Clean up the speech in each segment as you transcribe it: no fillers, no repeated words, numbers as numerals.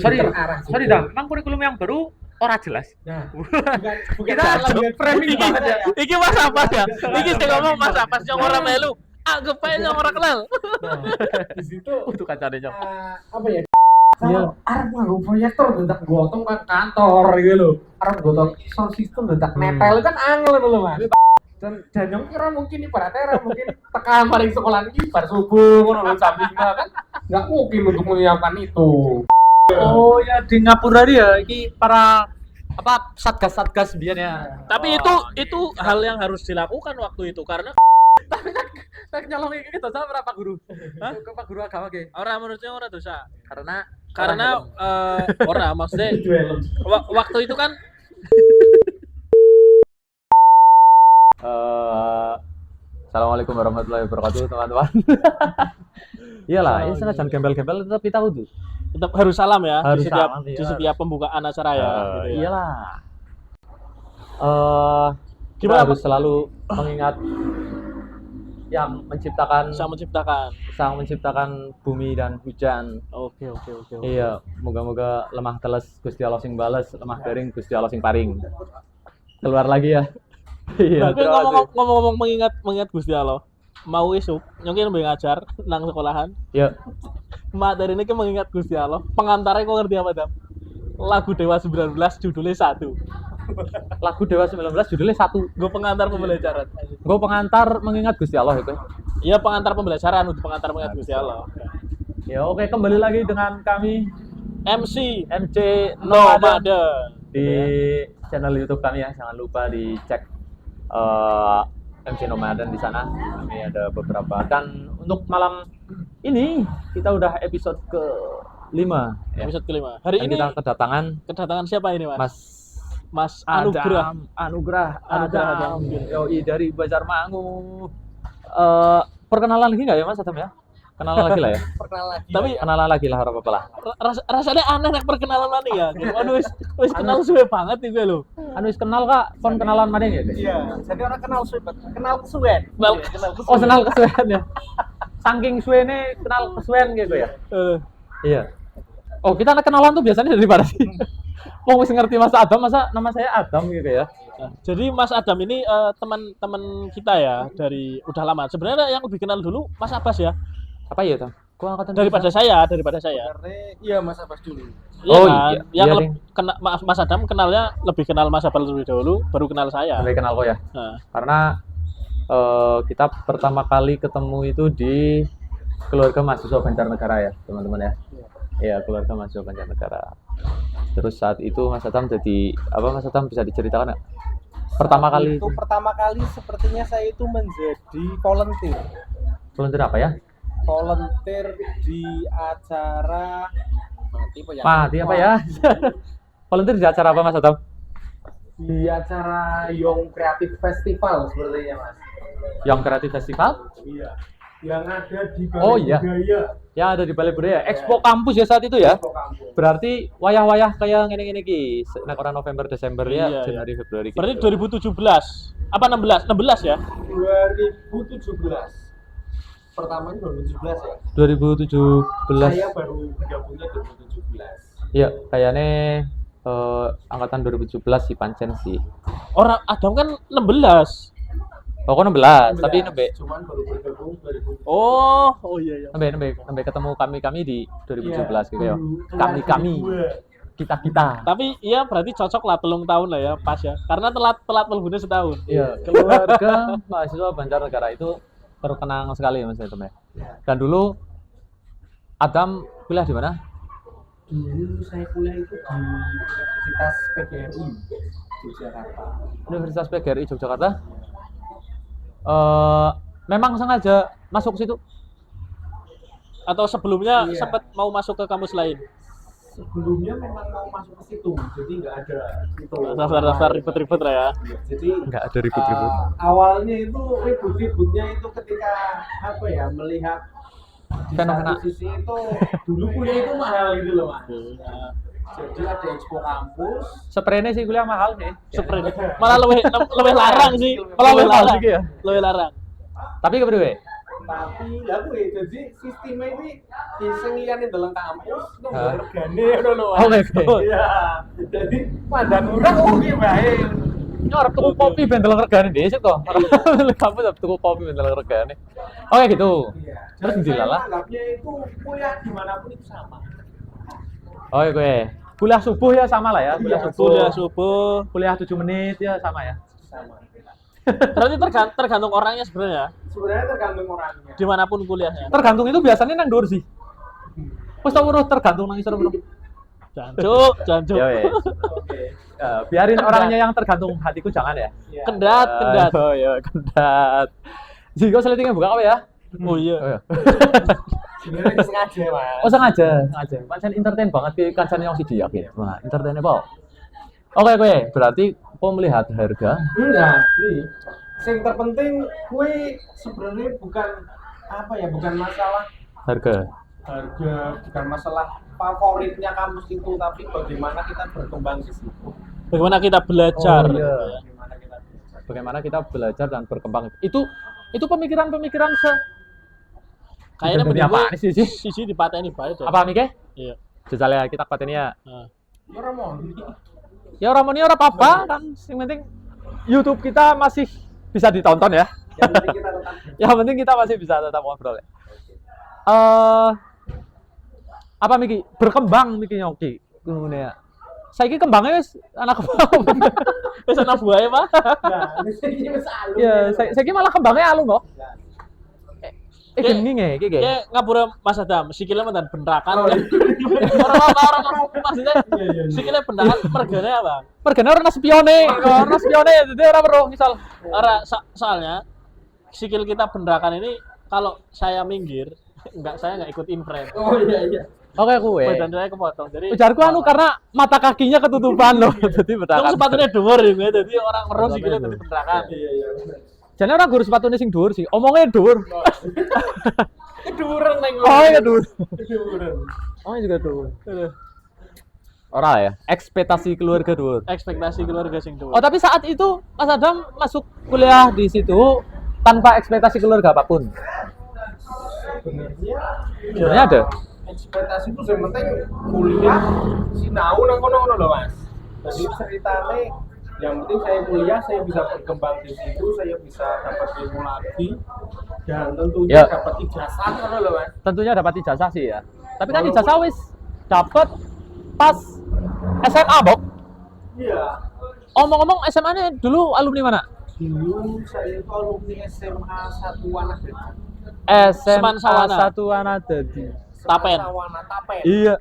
Sorry, terarah sorry gitu. dah. Memang kurikulum yang baru ora jelas. Nah, bukan Kita lagi framing banget ya. Iki Mas Abbas ya. Iki sing ngomong Mas Abbas yang ora melu. Anggap ae yang ora kenal. Nah, di situ Itu kancane nyok. apa ya? Kalau arep nganggo proyektor ndak gotong kan kantor gitu lho. Arep gotong sound system ndak netel kan angel lho Mas. Dan yang kira mungkin ibaratnya mungkin tekan paling sekolah ini bar subuh ngono lho jam 5 kan enggak mungkin untuk menyiapkan itu. Oh ya di Ngapura ya, iki para apa satgas biyen ya. Tapi itu hal yang harus dilakukan waktu itu karena Tak nyolong iki dosa berapa guru? Hah? Ke Pak Guru agama ke? orang menurutnya orang dosa. Karena Orang maksudnya waktu itu kan Assalamualaikum warahmatullahi wabarakatuh teman-teman. Iyalah, ya senajan gembel-gembel tetap kita tuh. tetap harus salam ya Harus di setiap salam, iya. di setiap pembukaan acara ya. Gitu ya. Iyalah. Kita Gimana, harus selalu mengingat yang Sang menciptakan. menciptakan bumi dan hujan. Oke. Iya, moga-moga lemah teles Gusti Allah sing bales, lemah garing Gusti Allah sing paring. Keluar lagi ya. Iya, Tapi ngomong-ngomong mengingat Gusti Allah. Mau isuk, nyongki nembe ngajar nang sekolahan. Iya. Materi ini mengingat Gusti Allah. Pengantarnya kok ngerti apa, Dam? Lagu Dewa 19 judulnya 1. Lagu Dewa 19 judulnya 1. Gue pengantar pembelajaran. Gue pengantar mengingat Gusti Allah itu. Iya, pengantar pembelajaran untuk pengantar mengingat Gusti Allah. Ya oke, kembali lagi dengan kami MC MC Nomaden di channel YouTube kami ya. Jangan lupa dicek MC Nomaden di sana. Kami ada beberapa, dan untuk malam ini kita udah episode ke-5 ya. episode kelima. Hari Dan ini kita kedatangan siapa ini, Mas? Mas Adam. Anugrah Adam. Adam. Yoi, dari Banjarmangu. Perkenalan lagi nggak ya Mas Adam ya? Kenalan lagi lah ya. Tapi Kenalan lagi lah, apa lah. rasanya aneh nek perkenalan mana ya. Aduh, wis kenal suwe banget nih gue lo. Anu wis kenal Kak, kon kenalan mana ya? Iya, jadi orang kenal kesuwen. Oh, kenal kesuwen ya. Saking suwene kenal kesuwen gitu ya. Iya. Oh, kita kenalan tuh biasanya dari mana sih? Wong wis ngerti Mas Adam, masa nama saya Adam gitu ya. Nah, jadi Mas Adam ini teman-teman kita ya dari udah lama. Sebenarnya yang lebih kenal dulu Mas Abbas ya. Apa ya, Tam? Gua angkatan Daripada saya. Iya Mas Abbas dulu. Iya Oh, kan? iya. Yang Iya, Mas Adam kenalnya lebih kenal Mas Abbas lebih dahulu, baru kenal saya. Sampai kenal kok ya. Nah, Karena kita pertama kali ketemu itu di keluarga mahasiswa Banjarnegara ya, teman-teman ya. Iya, keluarga mahasiswa Banjarnegara. Terus saat itu Mas Adam jadi apa, Mas Adam bisa diceritakan nggak? Pertama kali Sepertinya saya itu menjadi volunteer. volunteer apa ya? Volunteer di acara Mati apa ya? Volunteer di acara apa Mas Adam? di acara Young Creative Festival sepertinya Mas. Yang Kreatif Festival? Iya. Yang ada di Oh, Balai iya. Budaya. Yang ada di Balai Budaya, Expo Kampus ya saat itu ya. Expo Kampus. Berarti wayah-wayah kayak ngene-ngene iki, nek ora November Desember ya, Iya, Januari Februari gitu. berarti 2017. Apa 16 ya? 2017. Pertamanya 2017 ya. 2017. Saya baru bergabungnya 2017. Iya, kayaknya angkatan 2017 sih pancen sih. Orang Adam kan 16. Oh, kok 16, tapi nembe Cuman baru bergabung 2017. Oh iya. nembe ketemu kami di 2017 gitu ya. Iya, Kami kita. Tapi iya berarti cocok lah 3 tahun lah ya, pas ya. Karena telat mlebunya setahun. Iya, keluarga mahasiswa Banjarnegara itu terkenang sekali ya Mas Adam ya. Dan dulu Adam kuliah di mana? Dulu saya kuliah itu di Universitas PGRI Yogyakarta. Universitas PGRI Yogyakarta. Memang sengaja masuk situ? Atau sebelumnya Iya. sempat mau masuk ke kampus lain? Sebelumnya memang mau masuk ke situ, jadi nggak ada itu. Daftar ribet-ribet lah ya. Iya, jadi Enggak ada ribut-ribut. awalnya itu ribut-ributnya itu ketika apa ya, melihat di Fenomena. satu sisi itu dulu kuliah itu mahal gitu loh Mas. Jadi ada Expo Kampus. Seprene sih kuliah mahal nih. Sprint. Malah lebih larang sih. Malah lebih larang. ya. Lebih larang. Tapi kepriwe? Tapi lah kuwi jadi sistemnya ini di sengiyane dalam kampus itu Hah? regane ngono lho. Oh, oke. Iya. Jadi pandan murah oke bae. Ini orang tuku kopi ben delok regane dhisik to. Kamu tetep tuku kopi ben delok regane. Oke gitu. Iya. Terus Dan dilalah. saya anggapnya itu kuliah dimanapun itu sama. Oke gue. Kuliah subuh ya sama lah ya. Kuliah Iya, subuh. Kuliah subuh. Kuliah 7 menit ya sama ya. Sama. Berarti tergantung orangnya sebenarnya Sebenarnya tergantung orangnya. dimanapun kuliahnya. Tergantung itu biasanya nang dhuwur sih. Wis tau weruh tergantung nang isor weruh. Jancuk, jancuk. Ya wes. Oke. Biarin orangnya yang tergantung hatiku jangan ya. Iya. Kendat, kendat. Oh ya, kendat. Jika seletingnya buka apa ya? Oh iya. Oh ya. Sebenarnya sengaja, Mas. Oh sengaja. Pancen entertain banget ki kancane yang siji yakin. Wah, entertain apa? Oke gue, berarti kau melihat harga. Enggak, yang terpenting kue sebenarnya bukan apa ya, bukan masalah Harga. harga, bukan masalah favoritnya kampus itu, tapi bagaimana kita berkembang di situ. Bagaimana kita belajar? Oh, iya. Bagaimana kita belajar. Bagaimana kita belajar dan berkembang. Itu pemikiran-pemikiran Kayaknya Bener-bener mending apaan sih, Ci? sisi dipateni bae deh. apa Mike? Iya. Jajal kita pateni ya. Nah. Ya Ramon, Ya orang mau ora apa-apa kan, yang penting YouTube kita masih bisa ditonton ya. yang penting kita tetap Yang penting kita masih bisa tetap ngobrol ya. Apa Miki? Berkembang Miki Nyoki. Ngono ya. Saiki kembangnya wis anak kembang. Wis ana buahe, Pak. nah, ini wis alus. Ya, saiki malah kembangnya alum kok. Gini nge, iki. Ya ngapura Mas Adam, sikile mendan bentrakan. Oh, iya. Orang maksudnya Iya, iya, iya. sikile bentrakan mergane apa? Mergane ora spione, ora spione jadi ora perlu misal. Ora soalnya sikil kita bentrakan ini kalau saya minggir, saya enggak ikut inframe. Oh iya iya. Oke kuwe. Badan saya kepotong. Jadi Ujarku anu karena mata kakinya ketutupan loh, jadi kamu bentrakan. sepatunya dhuwur ya, jadi orang merus sikile dadi bentrakan. Iya iya. Jane ora guru sepatune sing dhuwur sih, omongnya dhuwur. Keduren neng. Oh iya dhuwur. Keduren. Oh juga dhuwur. Ora ya, ekspektasi keluarga dhuwur. Ekspektasi keluarga sing dhuwur. Oh tapi saat itu Mas Adam masuk kuliah di situ tanpa ekspektasi keluarga apapun. Sebenarnya ada. Ekspektasi itu yang penting kuliah sinau nang kono lho Mas. Jadi ceritanya yang penting saya kuliah, saya bisa berkembang di situ, saya bisa dapat ilmu lagi dan tentunya Ya. dapat ijazah ngono lho Mas. Tentunya dapat ijazah sih ya. Tapi kan ijazah wis dapat pas SMA, Bok. Iya. Omong-omong SMA-nya dulu alumni mana? Dulu saya itu alumni SMA 1 Wanadadi. Seman Sawana. 1 Wanadadi. Tapen. Sawana Tapen. Iya.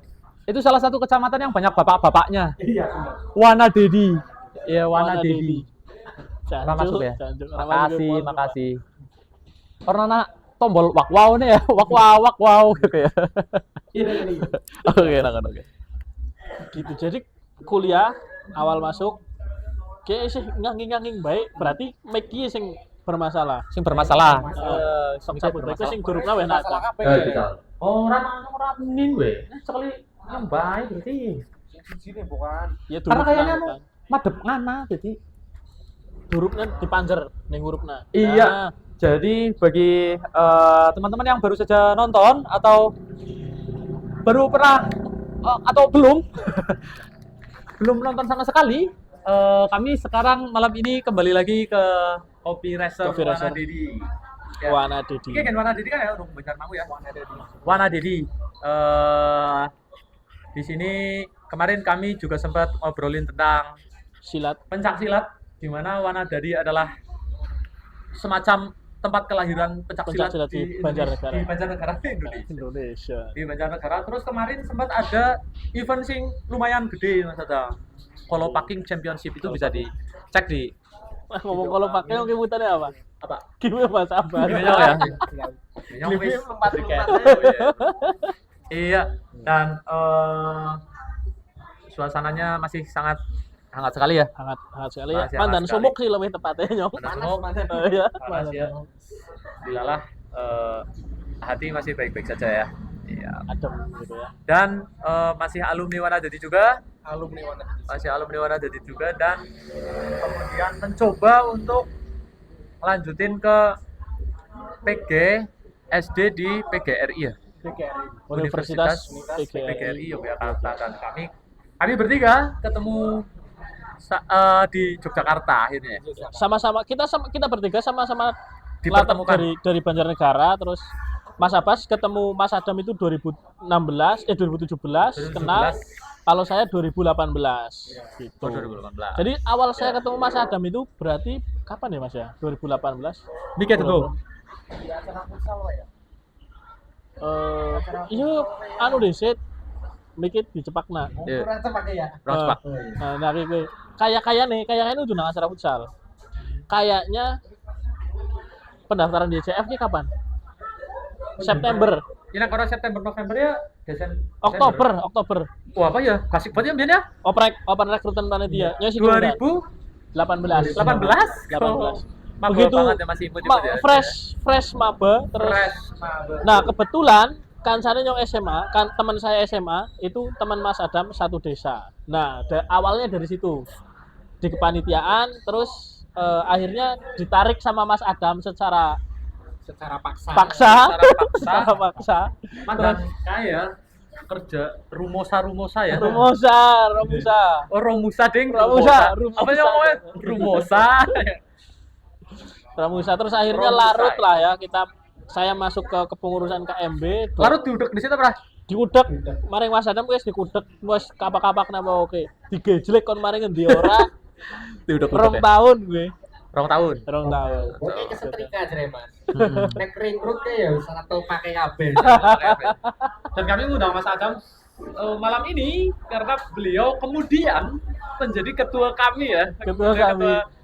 Itu salah satu kecamatan yang banyak bapak-bapaknya. Iya benar. Wanadedi. Iya, Wanadedi. Jancuk, Ora masuk ya. jancuk. Makasih. Karena tombol wak wow nih ya, wak wow gitu ya. Iya iya. Oke. Gitu. Jadi kuliah awal masuk kayak sih nganging baik, berarti Meki sing bermasalah. Sing bermasalah. Sok cabut baik sing gurupna weh Masalah nata. kabeh. Ora ning gue. Sekali yang baik berarti. Sini bukan. Ya Karena kayaknya durupna, anu madep ngana jadi. durupna dipanjer ning hurufna. Iya. Nah, Jadi bagi teman-teman yang baru saja nonton atau baru pernah atau belum belum nonton sama sekali, kami sekarang malam ini kembali lagi ke Kopi Racer Coffee Racer. Wanadedi. Wanadedi. Ini kan Wanadedi kan ya, urung bencar mau ya. Wanadedi. Di sini kemarin kami juga sempat ngobrolin tentang Silat. pencak silat, di mana Wanadedi adalah semacam tempat kelahiran pencak silat Pencaksilat di Banjarnegara. Di Banjarnegara Indonesia. Indonesia. Di Banjarnegara. Terus kemarin sempat ada event sing lumayan gede Mas Ada. Kalau Packing Championship itu bisa dicek di Ngomong kalau pakai yang kemutannya apa? apa? Gimana Mas Abah? Gini ya. Yang Lebih wis lompat-lompat. Iya. Dan suasananya masih sangat hangat sekali ya. Hangat sekali ya. Masih hangat Pandan sekali. sumuk sih lebih tepatnya nyong. Pandan sumuk. Oh, iya. Panas ya. Dilalah hati masih baik-baik saja ya. Iya. Adem gitu ya. Dan masih alumni Wanadedi juga, Alumni Wanadedi. masih alumni Wanadedi juga dan kemudian mencoba untuk lanjutin ke PG SD di PGRI ya. Universitas PGRI Yogyakarta, dan kami bertiga ketemu di Yogyakarta akhirnya. Kita bertiga sama-sama Dipertemukan. dari Banjarnegara, terus Mas Abbas ketemu Mas Adam itu 2017 kenal. Kalau saya 2018 gitu. 2018. Jadi awal saya ketemu Mas Adam itu berarti kapan ya Mas ya? 2018. Mikir dulu. Iya anu deset mikir di Cepakna. Iya. Kurang pakai ya. Rospak. Nah, gue kayaknya nih udah nang acara futsal. Kayaknya pendaftaran di CF ini kapan? September. Ini orang September November ya, Desember. Oktober. Wah, apa ya? Klasik banget ya Mbien ya? Open rekrutan panitia. Nya sih 2018. 18. Maba Begitu banget ya, masih imut ya. fresh maba terus. Nah, kebetulan kan saya nyong SMA, kan teman saya SMA itu teman Mas Adam satu desa. Nah, awalnya dari situ. Di kepanitiaan terus akhirnya ditarik sama Mas Adam secara paksa. Mantan kaya kerja rumosa ya. Romusa. Oh, Romusa ding. Romusa. Apa sih ngomongnya? Rumosa. Ramusa terus akhirnya larut lah ya saya masuk ke kepengurusan KMB. Larut diudek di situ pernah? Diudek maring Mas Adam wis dikudek wis kapak-kapak napa oke. Digejlek kon maring endi ora. Diudek 2 tahun gue. 2 tahun. 2 tahun. Oke kesetrika jere Mas. Nek ringkrut ya wis ora tau pakai kabel. Dan kami undang Mas Adam malam ini karena beliau kemudian menjadi ketua kami ya.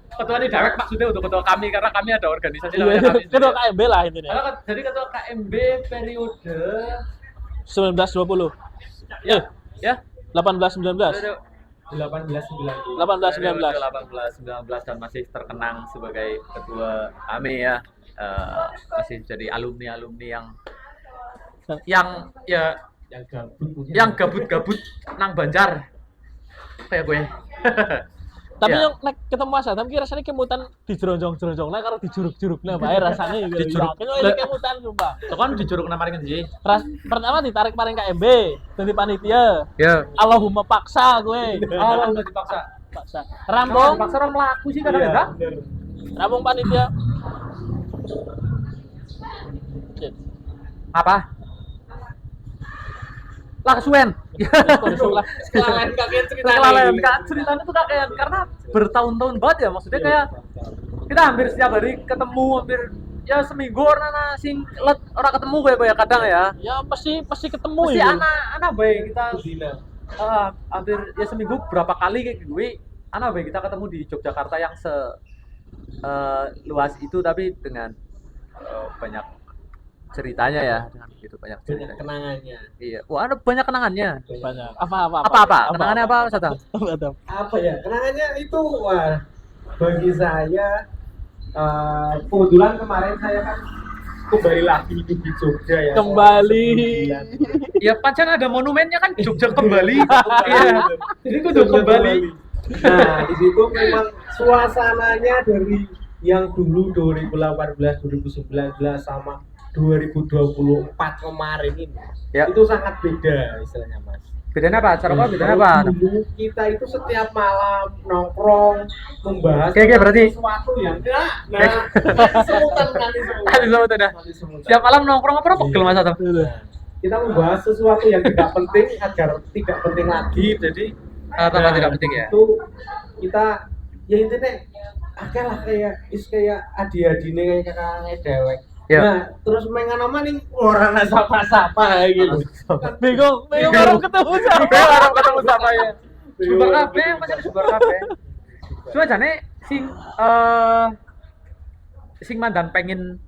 Ketua ini direct maksudnya untuk ketua kami karena kami ada organisasi namanya kami. Ketua KMB lah intinya. Jadi ketua KMB periode 19-20. ya 18-19. 18-19 dan masih terkenang sebagai ketua kami ya. Masih jadi alumni yang gabut nang Banjar kayak gue. Tapi Ya. yang nek ketemu Mas Adam ki rasane kemutan dijeronjong-jeronjongna karo dijuruk-jurukna bae rasane gitu. Dijuruk. Ini kemutan sumpah. Itu kan dijuruk nama maring ngendi? Pertama ditarik paring KMB, dadi panitia. Ya. Allahumma paksa gue. Oh, udah dipaksa. Paksa. Rampung, Dipaksa orang melaku sih kadang-kadang. rampung panitia. Apa? Lah kesuwen. Kelalen kaget Kelalen ceritanya tuh kayak karena bertahun-tahun banget ya, maksudnya kayak kita hampir setiap hari ketemu, hampir ya seminggu orang sing orang ketemu kayak kadang ya. Ya pasti ketemu Mesti itu. anak baik kita hampir ya seminggu berapa kali kayak gue anak baik kita ketemu di Yogyakarta yang luas itu tapi dengan banyak ceritanya ya, dengan begitu banyak cerita. kenangannya. Iya, wah ada banyak kenangannya. Banyak. Apa? Kenangannya apa, Sata? Apa ya? Kenangannya itu wah bagi saya kebetulan kemarin saya kan kembali lagi hidup di Jogja ya. Kembali. Ya pancen ada monumennya kan Jogja kembali. Iya. Jadi kudu kembali. Nah, di situ memang suasananya dari yang dulu 2018, 2019 sama 2024 kemarin ini. Ya. Itu sangat beda istilahnya, Mas. Bedanya apa? Cara apa? Bedanya Kalau apa? dulu kita itu setiap malam nongkrong membahas Kayak berarti sesuatu yang nanti semutan. Ada semut ada. Setiap malam nongkrong apa pegel Mas Atam? Kita membahas sesuatu yang tidak penting agar tidak penting lagi. Jadi Tambah tidak penting ya. Itu kita ya intinya kayak adi-adine kayak kakaknya dewek. Ya. Nah, terus mengan nama nih orang sapa-sapa gitu. Bingung orang ketemu siapa. Orang ketemu siapa ya? Super kafe, masih ada super kafe. Cuma jane sing mandan pengen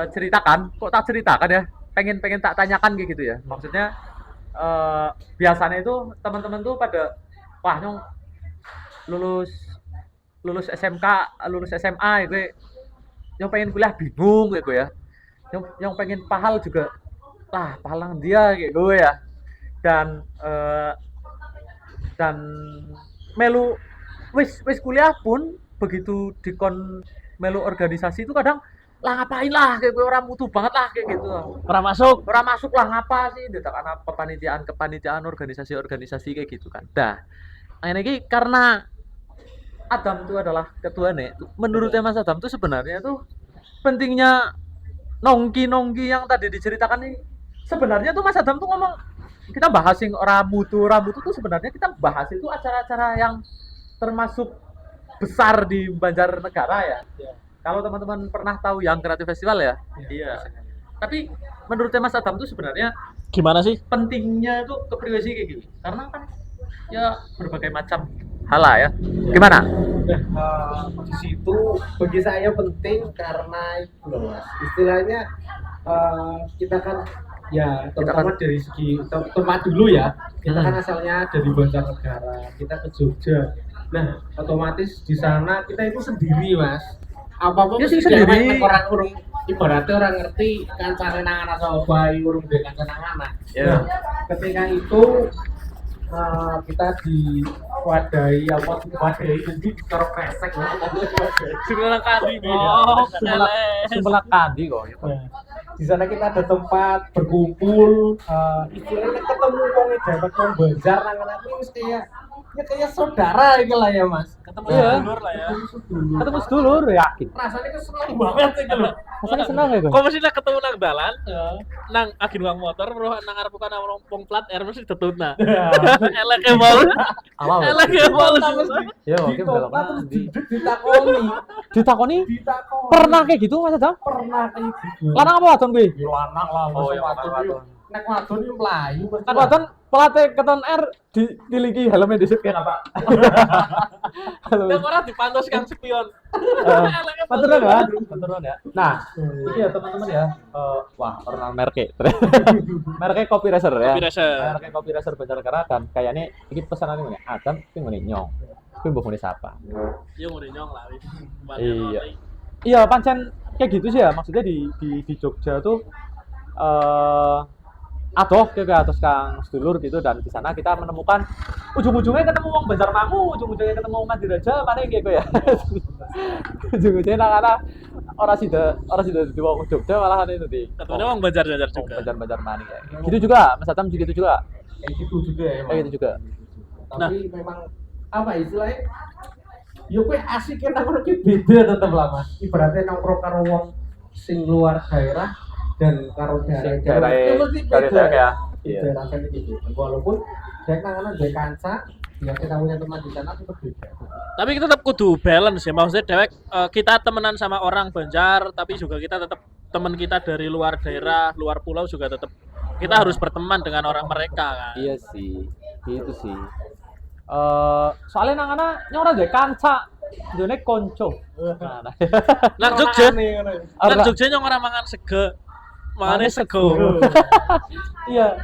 ceritakan, kok tak ceritakan ya? Pengen tak tanyakan kayak gitu ya. Maksudnya biasanya itu teman-teman tuh pada wah nyong lulus SMK, lulus SMA ya gue yang pengen kuliah bingung kayak gue ya. Yang pengen pahal juga pahalang dia kayak gue ya. Dan melu wis kuliah pun begitu dikon melu organisasi itu kadang lah ngapain lah kayak gue orang mutu banget lah kayak gitu. Ora masuk. Orang masuk lah ngapa sih detak anak kepanitiaan organisasi kayak gitu kan. Dah. Ini karena Adam itu adalah ketua nih. Menurutnya Mas Adam tuh sebenarnya tuh pentingnya nongki yang tadi diceritakan nih. Sebenarnya tuh Mas Adam tuh ngomong kita bahas yang ramutu tuh sebenarnya kita bahas itu acara-acara yang termasuk besar di Banjarnegara ya. Kalau teman-teman pernah tahu yang Kreatif Festival ya? Iya. Tapi menurutnya Mas Adam tuh sebenarnya Gimana sih? pentingnya tuh kepribadian kayak gini. Karena kan ya berbagai macam hal lah ya. Gimana? Di situ bagi saya penting karena itu loh Mas. Istilahnya kita kan ya terutama dari segi tempat dulu ya. Kita kan asalnya dari Banjarnegara, kita ke Jogja. Nah, otomatis di sana kita itu sendiri Mas. Apa-apa Ya sih mesti sendiri. diawain orang urung ibaratnya orang ngerti kan cara nangan atau bayi urung dengan nangan. Ya. Ketika itu kita diwadahi jadi taruh kresek Sebenarnya kali. Sebelah kandi kok. di sana kita ada tempat berkumpul istilahnya ketemu wong dapat wong Banjar nang ini mesti kayak saudara iki lah ya Mas Ketemu Iya. dulur lah ya. Ketemu sedulur yakin. rasanya kan seneng banget iki lho Rasanya senang ya, Bang. Kok mesti nak ketemu nang dalan, nang agen uang motor, roh nang arep bukan nang wong plat R mesti tetutna. Eleke mau. Awal. Eleke mau. Ya oke belok terus di ditakoni ditakoni pernah kayak gitu Mas Adam? pernah kayak gitu Lanang apa wadon kuwi? ya lanang lah Oh, masa ya, wadon wadon. yuk. Nek wadon yo mlayu Kan wadon pelatih keton R diliki helmnya dhisik kan apa? Nek ora dipantos kang spion. Beneran ya? Beneran ya. Nah, ini ya teman-teman ya. Wah, orang merke. Merke Kopi Racer ya. Kopi Racer. Merke Kopi Racer Banjarnegara dan kayaknya ini pesanan ini Adam iki ngene nyong. Kuwi mbok ngene sapa? Yo ngene nyong lah wis. Iya. Iya, pancen kayak gitu sih ya. Maksudnya di Jogja tuh adoh ke atas Kang sedulur gitu dan di sana kita menemukan ujung-ujungnya ketemu wong Banjarmangu, ujung-ujungnya ketemu wong Madiraja, mana gitu ya. Ujung-ujungnya nang orang sida di wong Jogja malahan itu di. Ketune wong Banjar-Banjar juga. Banjar mana ya. Gitu juga, Mas Atam juga gitu juga. kayak gitu juga ya Kayak gitu juga. tapi memang apa istilahnya yo kowe asik kan nang ki beda tetep lah Mas ibaratnya nongkrong karo wong sing luar daerah dan karo daerah Daerah dari saya ya. Iya. beda rasanya gitu walaupun saya nang dari kanca ya kita punya teman di sana tetap beda Tapi kita tetap kudu balance ya. Maksudnya dewek kita temenan sama orang Banjar, tapi juga kita tetap teman kita dari luar daerah, luar pulau juga tetap kita harus berteman dengan orang mereka kan. Iya sih. Gitu sih. Soalnya nang ana nyora deh kanca jone konco. Nah, Nang Jogja, Ora- nang Jogja nyong ora mangan sego. Mangane sego. Iya.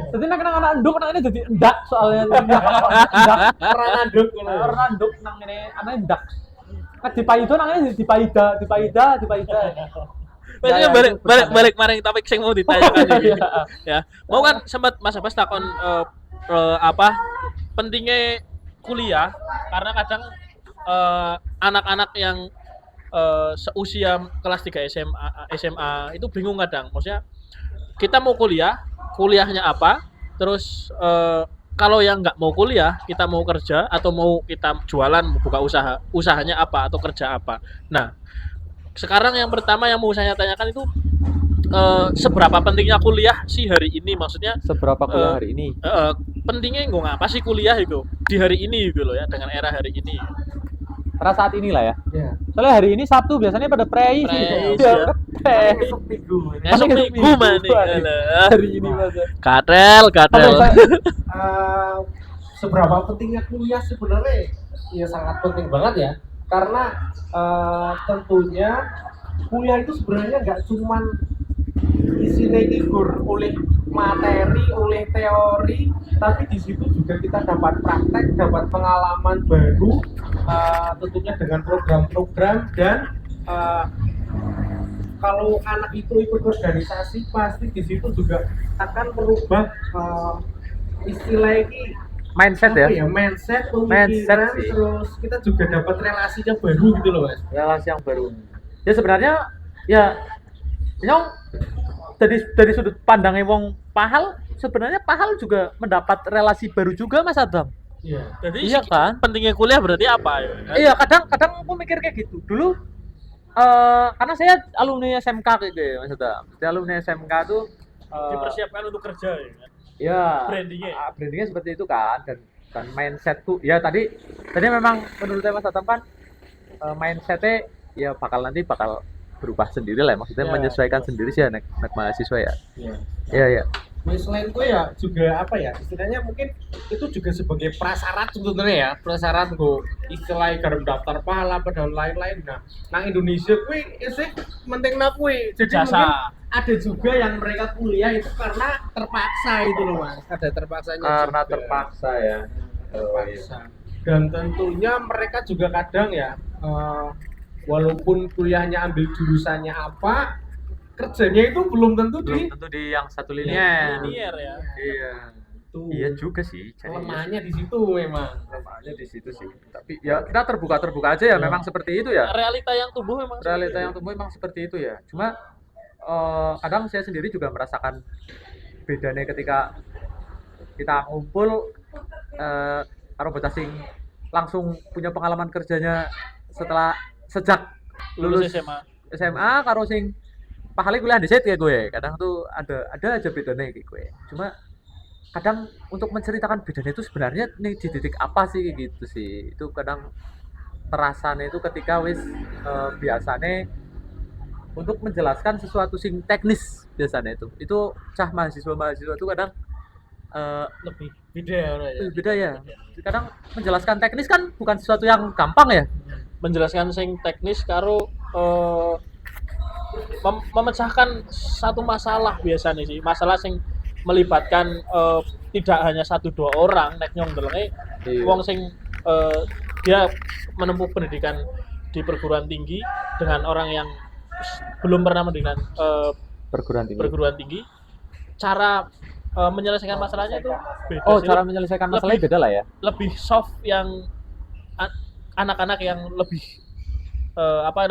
Jadi nek nang anak nduk nang ini jadi endak soalnya. Endak. orang aduk Orang nduk nang ini anaknya endak. Nek dipaido nang ini dipaida. Maksudnya balik maring topik sing mau ditanyakan ini. Iya. Ya. Mau kan sempat Mas Abbas takon apa pentingnya kuliah karena kadang anak-anak yang seusia kelas 3 SMA itu bingung kadang. Maksudnya kita mau kuliahnya apa? Terus kalau yang nggak mau kuliah, kita mau kerja atau mau kita jualan, buka usahanya apa atau kerja apa. Nah, sekarang yang pertama yang mau saya tanyakan itu seberapa pentingnya kuliah sih hari ini? Maksudnya Seberapa kuliah hari ini? pentingnya nggak ngapa sih kuliah itu di hari ini gitu loh ya, dengan era hari ini. Pada saat inilah ya. ya Soalnya hari ini Sabtu biasanya pada prei sih. Prei, Iya, ya. prei. esok minggu Esok minggu mana? Hari ini Mas. Katel. Seberapa pentingnya kuliah sebenarnya ya sangat penting banget ya karena tentunya kuliah itu sebenarnya nggak cuman isinya figur oleh materi, oleh teori, tapi di situ juga kita dapat praktek, dapat pengalaman baru, tentunya dengan program-program dan kalau anak itu ikut organisasi pasti di situ juga akan merubah istilah ini mindset apa ya. ya mindset, Mindset pemikiran, sih. terus kita juga dapat relasi yang baru gitu loh Mas. Relasi yang baru. Ya sebenarnya ya nyong dari sudut pandangnya wong pahal, sebenarnya pahal juga mendapat relasi baru juga Mas Adam. Iya. Jadi Iya kan? pentingnya kuliah berarti apa ya? Iya, kadang aku mikir kayak gitu. Dulu karena saya alumni SMK gitu ya Mas Adam. Saya alumni SMK tuh Dipersiapkan untuk kerja ya kan? ya Brandingnya. brandingnya seperti itu kan, dan mindsetku ya tadi memang menurut saya Mas Adam kan mindsetnya ya bakal berubah sendiri lah, maksudnya Ya, menyesuaikan betul. sendiri sih anak mahasiswa ya. Iya. Iya ya. Nah, selain itu ya juga apa ya istilahnya mungkin itu juga sebagai prasyarat sebetulnya ya prasyarat gue istilah garam daftar pahala dan lain-lain. Nah Indonesia gue sih penting gue jadi Jasa. mungkin ada juga yang mereka kuliah itu karena terpaksa itu loh Mas, ada terpaksanya Karena juga. terpaksa ya. Terpaksa. Dan tentunya mereka juga kadang ya walaupun kuliahnya ambil jurusannya apa, kerjanya itu belum tentu Belum tentu di yang satu Iya. linier. Linier ya. Iya. itu. Iya juga sih. Jadi Kelemahannya di situ memang. kelemahannya di situ sih. Tapi ya kita terbuka aja ya, memang seperti itu ya. Realita yang tumbuh memang Realita yang tumbuh memang seperti itu ya. Cuma kadang saya sendiri juga merasakan bedanya ketika kita ngumpul karo bocah sing langsung punya pengalaman kerjanya sejak lulus lulus SMA. SMA karo sing pahali kuliah di kayak gue. Kadang tuh ada aja bedanya kayak gue. Cuma kadang untuk menceritakan bedanya itu sebenarnya nih di titik apa sih kayak gitu sih. Itu kadang terasanya itu ketika wis biasanya untuk menjelaskan sesuatu sing teknis biasanya itu cah mahasiswa itu kadang Lebih beda ya. beda ya. Kadang menjelaskan teknis kan bukan sesuatu yang gampang ya. Menjelaskan sing teknis karo memecahkan satu masalah biasanya sih. Masalah sing melibatkan tidak hanya 1-2 orang nek nyong delenge Iya. wong sing dia menempuh pendidikan di perguruan tinggi dengan orang yang belum pernah mendirikan Perguruan tinggi. cara menyelesaikan masalahnya itu beda Oh, sih. cara menyelesaikan masalahnya beda lah ya. Lebih soft yang anak-anak yang lebih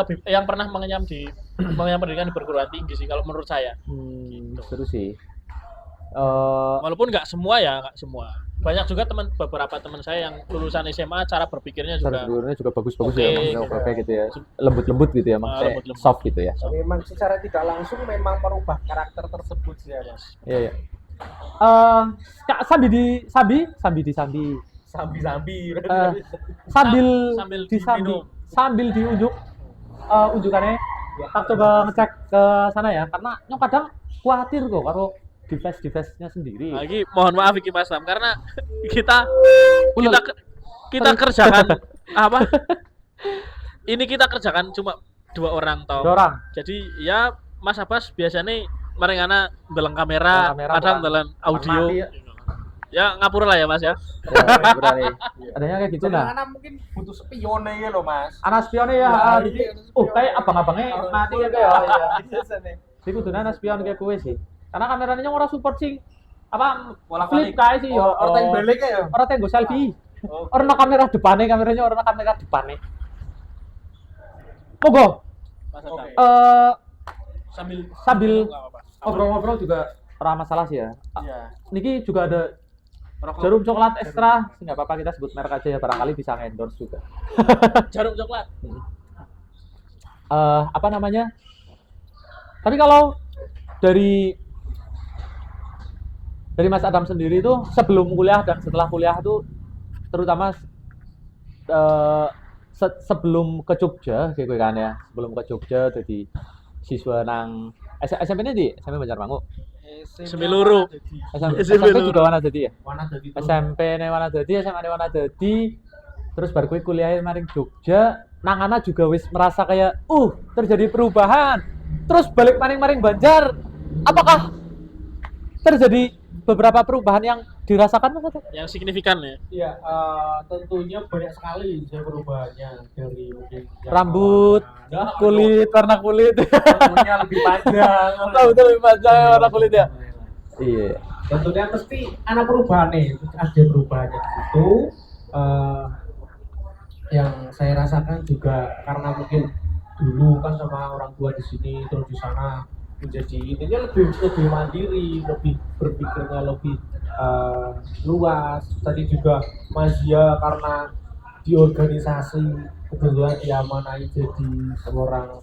lebih yang pernah mengenyam pendidikan di perguruan tinggi sih kalau menurut saya. Seru sih. Walaupun nggak semua, banyak juga beberapa teman saya yang lulusan SMA cara berpikirnya juga Perguruannya juga bagus-bagus Oke, ya, maksudnya gitu. OPP gitu ya. Lembut-lembut gitu ya, maksudnya lembut-lembut. soft gitu ya. Memang secara tidak langsung memang merubah karakter tersebut sih ya Mas. Iya, iya. Kak Sambi Sambi-sambi. sambil sambil disambi diminum. sambil diunjuk unjukannya tak coba ngecek ke sana ya, karena nyong kadang khawatir kok karo device-nya sendiri. Lagi mohon maaf iki Mas Sam karena kita Ulul. kita kerjakan apa? Ini kita kerjakan cuma 2 orang toh. Dua orang. Jadi ya Mas Abbas biasanya merengana ndeleng kamera, Ndeleng kamera, kadang bukan ndeleng audio. mati ya. Ya ngapura lah ya Mas ya. Ya, berani. Adanya kayak gitu nah. Karena mungkin butuh spion ya loh Mas. Anak spionnya ya, kayak abang-abangnya mati ya kayak. Jadi kudunya anak spion kayak kue sih. Karena kameranya orang support sih. Apa flip kayak sih yo. Orang yang balik ya. Orang yang gue selfie. Orang kamera depannya, kameranya orang kamera depannya. Mogo. Mas Adam. Sambil nggak apa-apa. ngobrol-ngobrol juga ora masalah sih ya. Iya. Niki juga ada jarum coklat ekstra, nggak apa-apa kita sebut merek aja ya, barangkali bisa endorse juga. Jarum coklat. Apa namanya? Tapi kalau dari Mas Adam sendiri itu sebelum kuliah dan setelah kuliah itu, terutama sebelum ke Jogja kayak gue kan ya, sebelum ke Jogja jadi siswa nang SMP ini di SMP Banjarmangu. Semiluru. SMP juga Wana Dadi ya. Wanadadi. SMP ne Wana Dadi, SMA ne Wana Dadi. Terus baru gue kuliah maring Jogja, nangana juga wis merasa kayak terjadi perubahan. Terus balik maring Banjar. Apakah terjadi beberapa perubahan yang dirasakan Mas Adam? Yang signifikan ya. Iya, tentunya banyak sekali saya perubahannya dari mungkin yang Rambut, awalnya- kulit, warna kulit. Rambutnya lebih panjang. Tahu lebih panjang warna kulit ya. Iya. Tentunya pasti ada perubahan nih, ada perubahannya di situ. Eh, yang saya rasakan juga karena mungkin dulu kan sama orang tua di sini terus di sana menjadi intinya lebih mandiri, lebih berpikirnya lebih luas. Tadi juga Mazia karena di organisasi kebetulan diamanai jadi seorang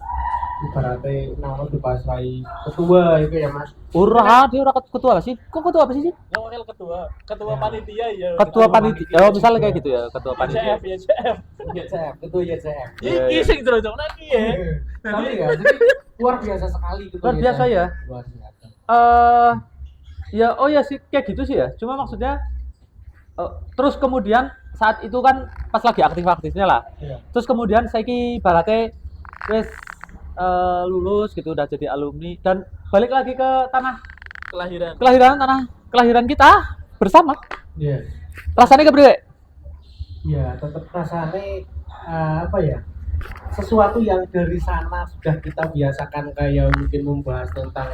ibaratnya nama dipasrai ketua itu ya Mas. Dia ora ketua apa sih? Kok ketua apa sih? Yang wakil ketua Ya. panitia ya. Ketua panitia. Oh, misalnya kayak gitu ya, ketua panitia. YCF. YCF, ketua YCF. Iya, Iki sing drojok nanti ya. Tapi ya, jadi luar biasa sekali ketua Luar biasa YCF. ya. Luar biasa. Ya oh ya sih kayak gitu sih ya. Cuma maksudnya terus kemudian saat itu kan pas lagi aktif-aktifnya lah. Iya. Terus kemudian saiki ibaratnya wis lulus gitu udah jadi alumni dan balik lagi ke tanah kelahiran kita bersama. Iya. Rasanya kepriwe? Ya, tetap rasanya apa ya? Sesuatu yang dari sana sudah kita biasakan kayak mungkin membahas tentang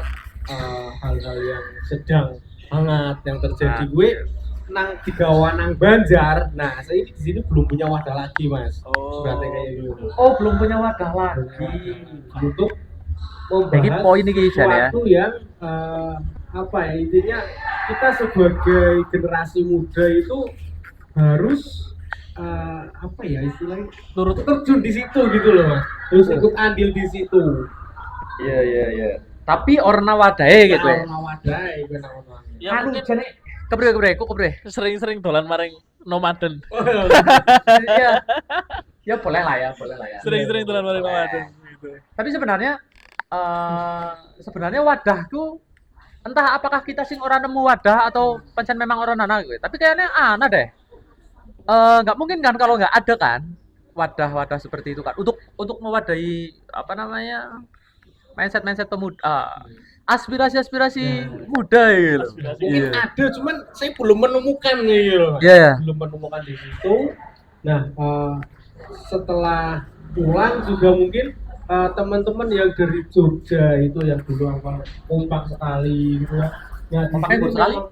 hal-hal yang sedang hangat yang terjadi. Gue nang digawa nang Banjar. Nah, saya di sini belum punya wadah lagi, Mas. Oh. Berarti kayak gitu. Oh, belum punya wadah lagi. Untuk Ini membahas poin ini Jan ya. sesuatu yang apa ya intinya kita sebagai generasi muda itu harus apa ya istilahnya Turut terjun di situ gitu loh Mas, harus ikut andil di situ. Iya. Tapi orna wadahe gitu ya. Orang wadah itu namanya. ya mungkin jane kepriwe kok kepriwe? sering-sering dolan maring nomaden. Iya. Ya boleh lah ya. Sering-sering dolan maring Boleh. nomaden gitu. Tapi sebenarnya wadahku entah apakah kita sing ora nemu wadah atau pancen memang orang nana gitu. Tapi kayaknya aneh deh. Nggak mungkin kan kalau nggak ada kan wadah-wadah seperti itu kan untuk mewadahi apa namanya mindset pemuda, aspirasi muda gitu. Mungkin ada cuman saya belum menemukan gitu loh Mas. Iya. Belum menemukan di situ. Nah setelah pulang juga mungkin teman-teman yang dari Jogja itu yang dulu apa kompak sekali gitu ya. Ya di Kompaknya sini berkali? memang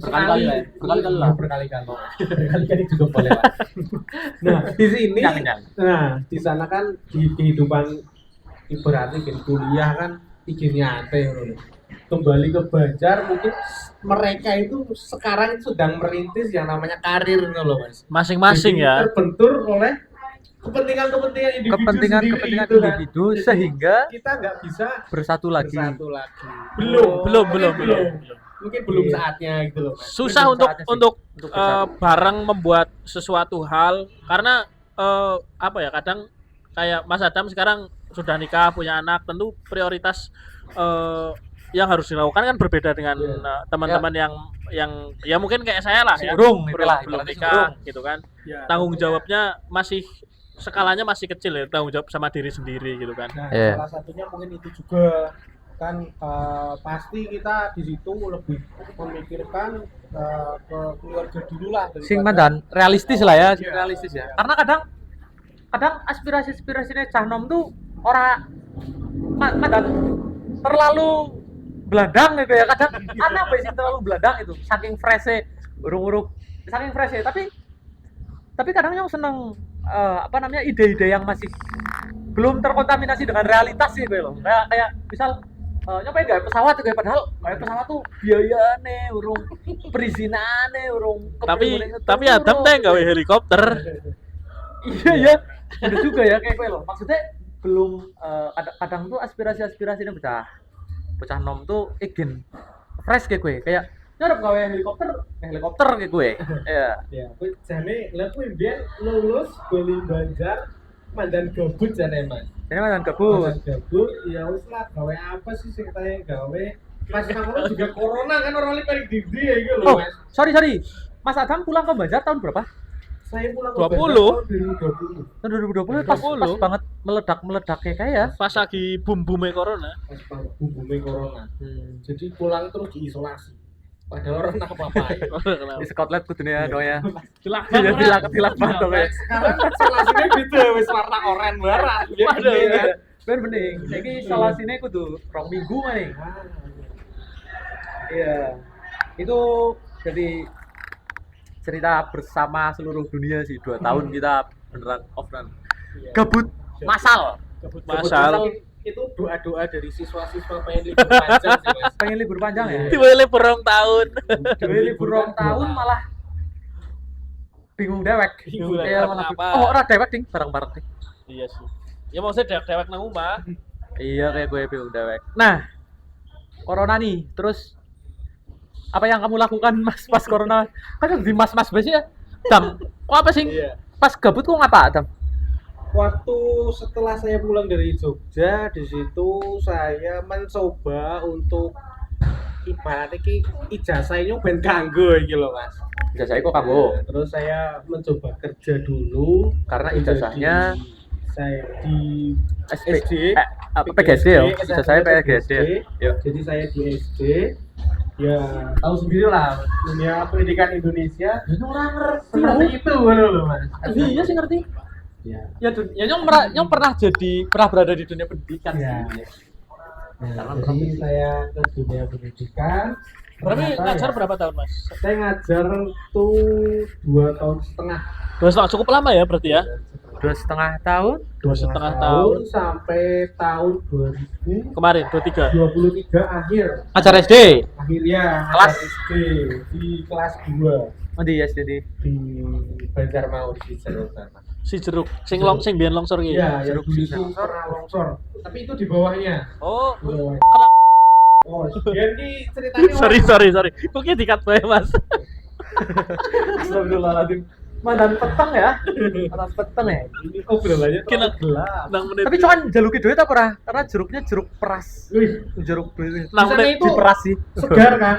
Berkali-kali lah ya? Berkali-kali lah. Berkali-kali juga boleh Pak. Nah di sini Jangan. nah di sana kan di kehidupan ibaratnya di kuliah kan iki nyate ngono. Kembali ke Banjar mungkin mereka itu sekarang sedang merintis yang namanya karir gitu loh Mas. Masing-masing Jadi ya. terbentur oleh kepentingan individu Kepentingan sendiri gitu kan. individu Jadi sehingga kita nggak bisa bersatu lagi. Belum. Mungkin belum Iya. saatnya gitu loh Mas. Susah Belum untuk saatnya sih. untuk Untuk bersatu. bareng membuat sesuatu hal karena apa ya kadang kayak Mas Adam sekarang sudah nikah punya anak tentu prioritas yang harus dilakukan kan berbeda dengan teman-teman yang ya mungkin kayak saya lah ya Urung, belum itulah, belum ibaratnya nikah gitu kan Ya, tanggung jawabnya masih skalanya masih kecil ya tanggung jawab sama diri sendiri gitu kan. Nah, Iya. salah satunya mungkin itu juga kan pasti kita di situ lebih memikirkan ke keluarga dulu lah Sing daripada- mandan realistis lah ya, sing Iya. realistis ya. Karena kadang aspirasinya cah nom tuh ora mandan terlalu beladang gitu ya. Kadang aneh apa sih terlalu beladang itu. Saking fresh-e urung-urung saking fresh-e tapi kadang yang seneng apa namanya ide-ide yang masih belum terkontaminasi dengan realitas sih gue loh. Kayak misal nyobain gak pesawat gitu ya, padahal kayak pesawat tuh biayane urung perizinane urung Tapi Adam teh gawe helikopter. iya ada juga ya kayak gue loh maksudnya belum kadang tuh aspirasi ini bocah nom tuh ingin fresh kayak gue kayak nyarap gawe helikopter kayak gue ya Ya, kuwi jane lha kuwi mbiyen lulus beli Banjar mandan gabut jane Mas. ini kan gabut Mandan gabut ya wis lah gawe apa sih sing kaya gawe Mas kamu juga corona kan orang lain paling gede ya gitu oh loh Mas. sorry Mas Adam pulang ke Banjar tahun berapa? Saya pulang 20. ke Banjar tahun 2020. Tahun 2020 pas 20. banget meledak kayak ya Pas lagi bum-bume corona. Pas bumbume corona. Jadi pulang terus diisolasi. Padahal orang apa-apa. di Scotland kudune ya doya Dilak iya dilak banget dong ya Sekarang isolasinya beda wis warna oranye barat. Waduh. ben bening saiki isolasine kudu 2 minggu maning Iya. Itu jadi cerita bersama seluruh dunia sih. 2 tahun kita beneran offline. Gabut masal. Gabut masal. Itu doa-doa dari siswa-siswa pengen libur panjang sih Mas. Pengen libur panjang ya. Tiba libur rong tahun. Libur rong tahun malah bingung dewek. Bingung Iya, dewek malah apa? Oh, ora dewek ding bareng-bareng ding. Iya sih. Ya maksudnya dewek nang omah. Iya kayak gue bingung dewek. Nah, corona nih, terus apa yang kamu lakukan Mas pas corona? Kan di mas-mas besi ya. Dam, kok apa sih? Iya. Pas gabut kok ngapa, Dam? Waktu setelah saya pulang dari Jogja, di situ saya mencoba untuk ibaratnya ki ijazahnya ben kanggo iki lho Mas. Ijazah kok kamu? Terus saya mencoba kerja dulu Karena ijazahnya saya di SD, SD, PGSD ya. Ijazah saya PGSD. Ya. Jadi saya di SD. Ya, tahu sendiri lah dunia pendidikan Indonesia. Orang ngerti seperti itu loh Mas. Iya sih ngerti. Ya. Ya, yang pernah berada di dunia pendidikan Ya. sih. Nah, jadi saya ke dunia pendidikan. Berarti Ternyata ngajar ya, berapa tahun, Mas? saya ngajar tuh 2 tahun setengah. 2,5 cukup lama ya berarti ya? 2,5 tahun. 2,5 tahun. Sampai tahun 2023 Kemarin 23. akhir. Ngajar SD. Akhirnya Kelas? ngajar SD di kelas 2 Oh di SD di. di Banjarmasin di Jawa Tengah. Si jeruk, sing biyen longsor iki. Iya, yang jeruk dulu itu longsor. pernah longsor. Tapi itu di bawahnya. Oh, Di bawahnya. kena. Oh, sekian di ceritanya. sorry. Kok ki dikat bae, Mas? Astagfirullahaladzim. Mandan peteng ya. Mandan peteng ya. Ini obrolannya Kena- terlalu gelap. Nang menit. Tapi cuman jaluki duit apa ora? Karena jeruknya jeruk peras. Wih, Jeruk duit. Nang di sana menit itu Diperas sih. segar kan?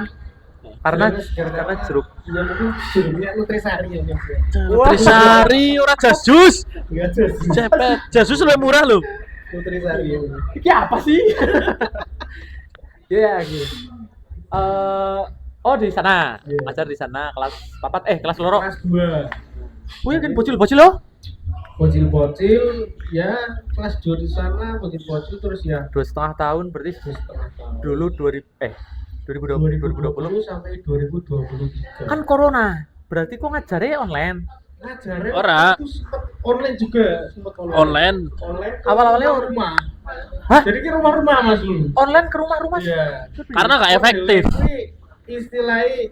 Karena Segar, karena jeruk. Ya mungkin jeruknya nutrisari ya. Trisari ora jas jus. Enggak jelas. Cepet. Jas jus lebih murah loh. Nutrisari ya. Iki apa sih? Iya gitu. Oh di sana. Iya. Ngajar di sana kelas papat kelas loro. Kelas 2. Wih kan bocil-bocil loh. Bocil-bocil ya kelas 2 di sana bocil-bocil terus ya 2,5 tahun berarti setengah tahun. dulu 2020 sampai 2023. kan corona. Berarti kok ngajarnya online. Ngajarnya Ora. itu sempet online juga, sempet Online. Online ke Awal-awalnya rumah. Hah? Jadi ke rumah-rumah Mas lu. Online ke rumah-rumah. Iya. Karena nggak efektif. Ini istilahnya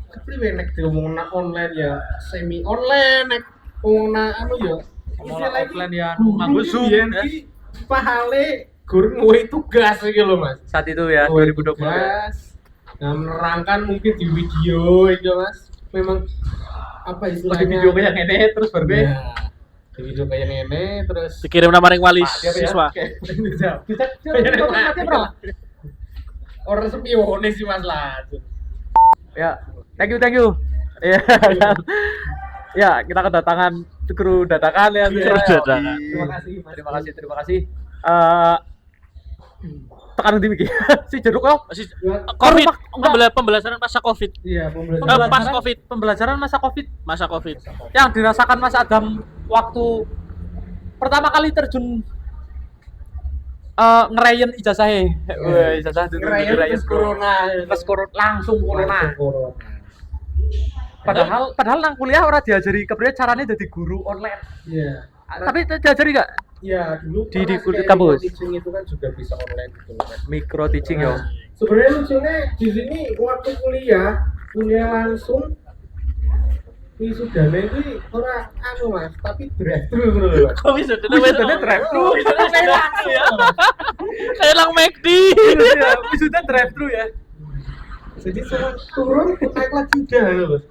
kepriwe nek diomongna online ya semi online nek omongna anu ya istilahnya offline ya, guru nganggo ki Zoom, biyen ya. ki pahale guru nguwe tugas iki lho Mas. Saat itu ya Nguwe 2020 ya. tugas. Nah, menerangkan mungkin di video itu Mas. Memang apa Terus istilahnya? di video kayak gini terus baru deh. Ya, di video kayak gini terus Dikirim nama ring wali Siap ya. siswa. Bisa orang sepione sih Mas lah. Ya, thank you. Ya, ya kita kedatangan kru dadakan ya. Iya, kru dadakan. Terima kasih, Mas. Terima kasih. Tekan di mikir si jeruk loh. Masih Ya, Covid, Enggak. pembelajaran masa Covid. iya, Pas Covid. Pembelajaran masa Covid Masa Covid. yang dirasakan Mas Adam waktu pertama kali terjun ngerayain ijazahnya. Wah, ijazah dulu Ngerayain corona. Terus langsung corona. Corona. Padahal nang kuliah orang diajari kepriye caranya jadi guru online. Iya. Tapi diajari enggak? Iya, dulu Di pernah kayak kampus. teaching itu kan juga bisa online gitu kan. Micro teaching ya. Nah, sebenarnya lucunya di sini waktu kuliah langsung wisudane iki ora anu Mas, tapi drive thru ngono lho. Mas. Kok bisa Wisudanya drive thru. Saya langsung ya. Kayak lang McD. Wisuda drive thru ya. Jadi semua turun naik lagi udah lho, Mas.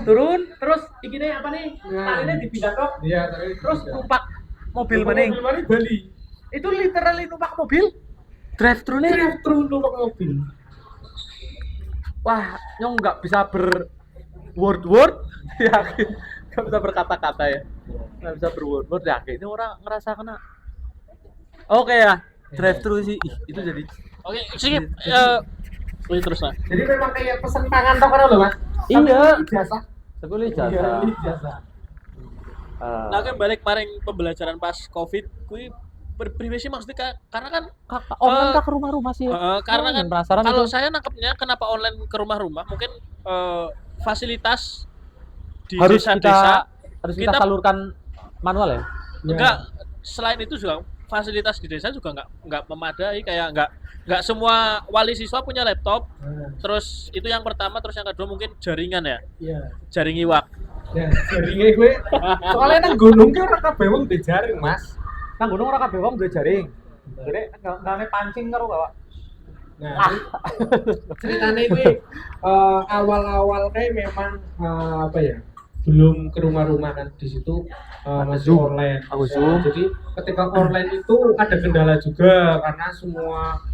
Turun terus ikine apa nih? Nah. Talinya dipindah tok. Iya, tapi Terus numpak mobil maning. Mobil maning Bali. Itu literally numpak mobil. Drive thru nih. Drive thru numpak mobil. Wah, nyong nggak bisa word yakin nggak bisa berkata-kata ya, nggak bisa berword yakin ini orang ngerasa kena. Oke ya, drive thru sih. Ih, itu jadi Oke, skip. Terus lah. Jadi memang kayak pesen pangan tok kan lho, Mas. Iya. Ijazah. sekolah Iya, ijazah. ijazah. Nah, kan balik paring pembelajaran pas Covid, kui Privasi maksudnya karena kan Online kah ke rumah-rumah sih? karena kan penasaran kalau itu. saya nangkepnya kenapa online ke rumah-rumah mungkin fasilitas di harus desa-desa kita kita- salurkan manual ya? enggak, selain itu juga fasilitas di desa juga enggak memadai, kayak enggak semua wali siswa punya laptop. Terus itu yang pertama, terus yang kedua mungkin jaringan ya, Iya. jaring iwak. Ya, jaringe gue. Soalnya nang gunung ki ora kabeh wong duwe jaring, Mas. Nang gunung ora kabeh wong duwe jaring. Jadi nggak pancing karo Bapak. Nah, ceritanya gue awal-awal kayak memang apa ya, belum ke rumah-rumah kan, di situ masih Zoom. online. Aku Zoom. Jadi ketika online itu ada kendala juga karena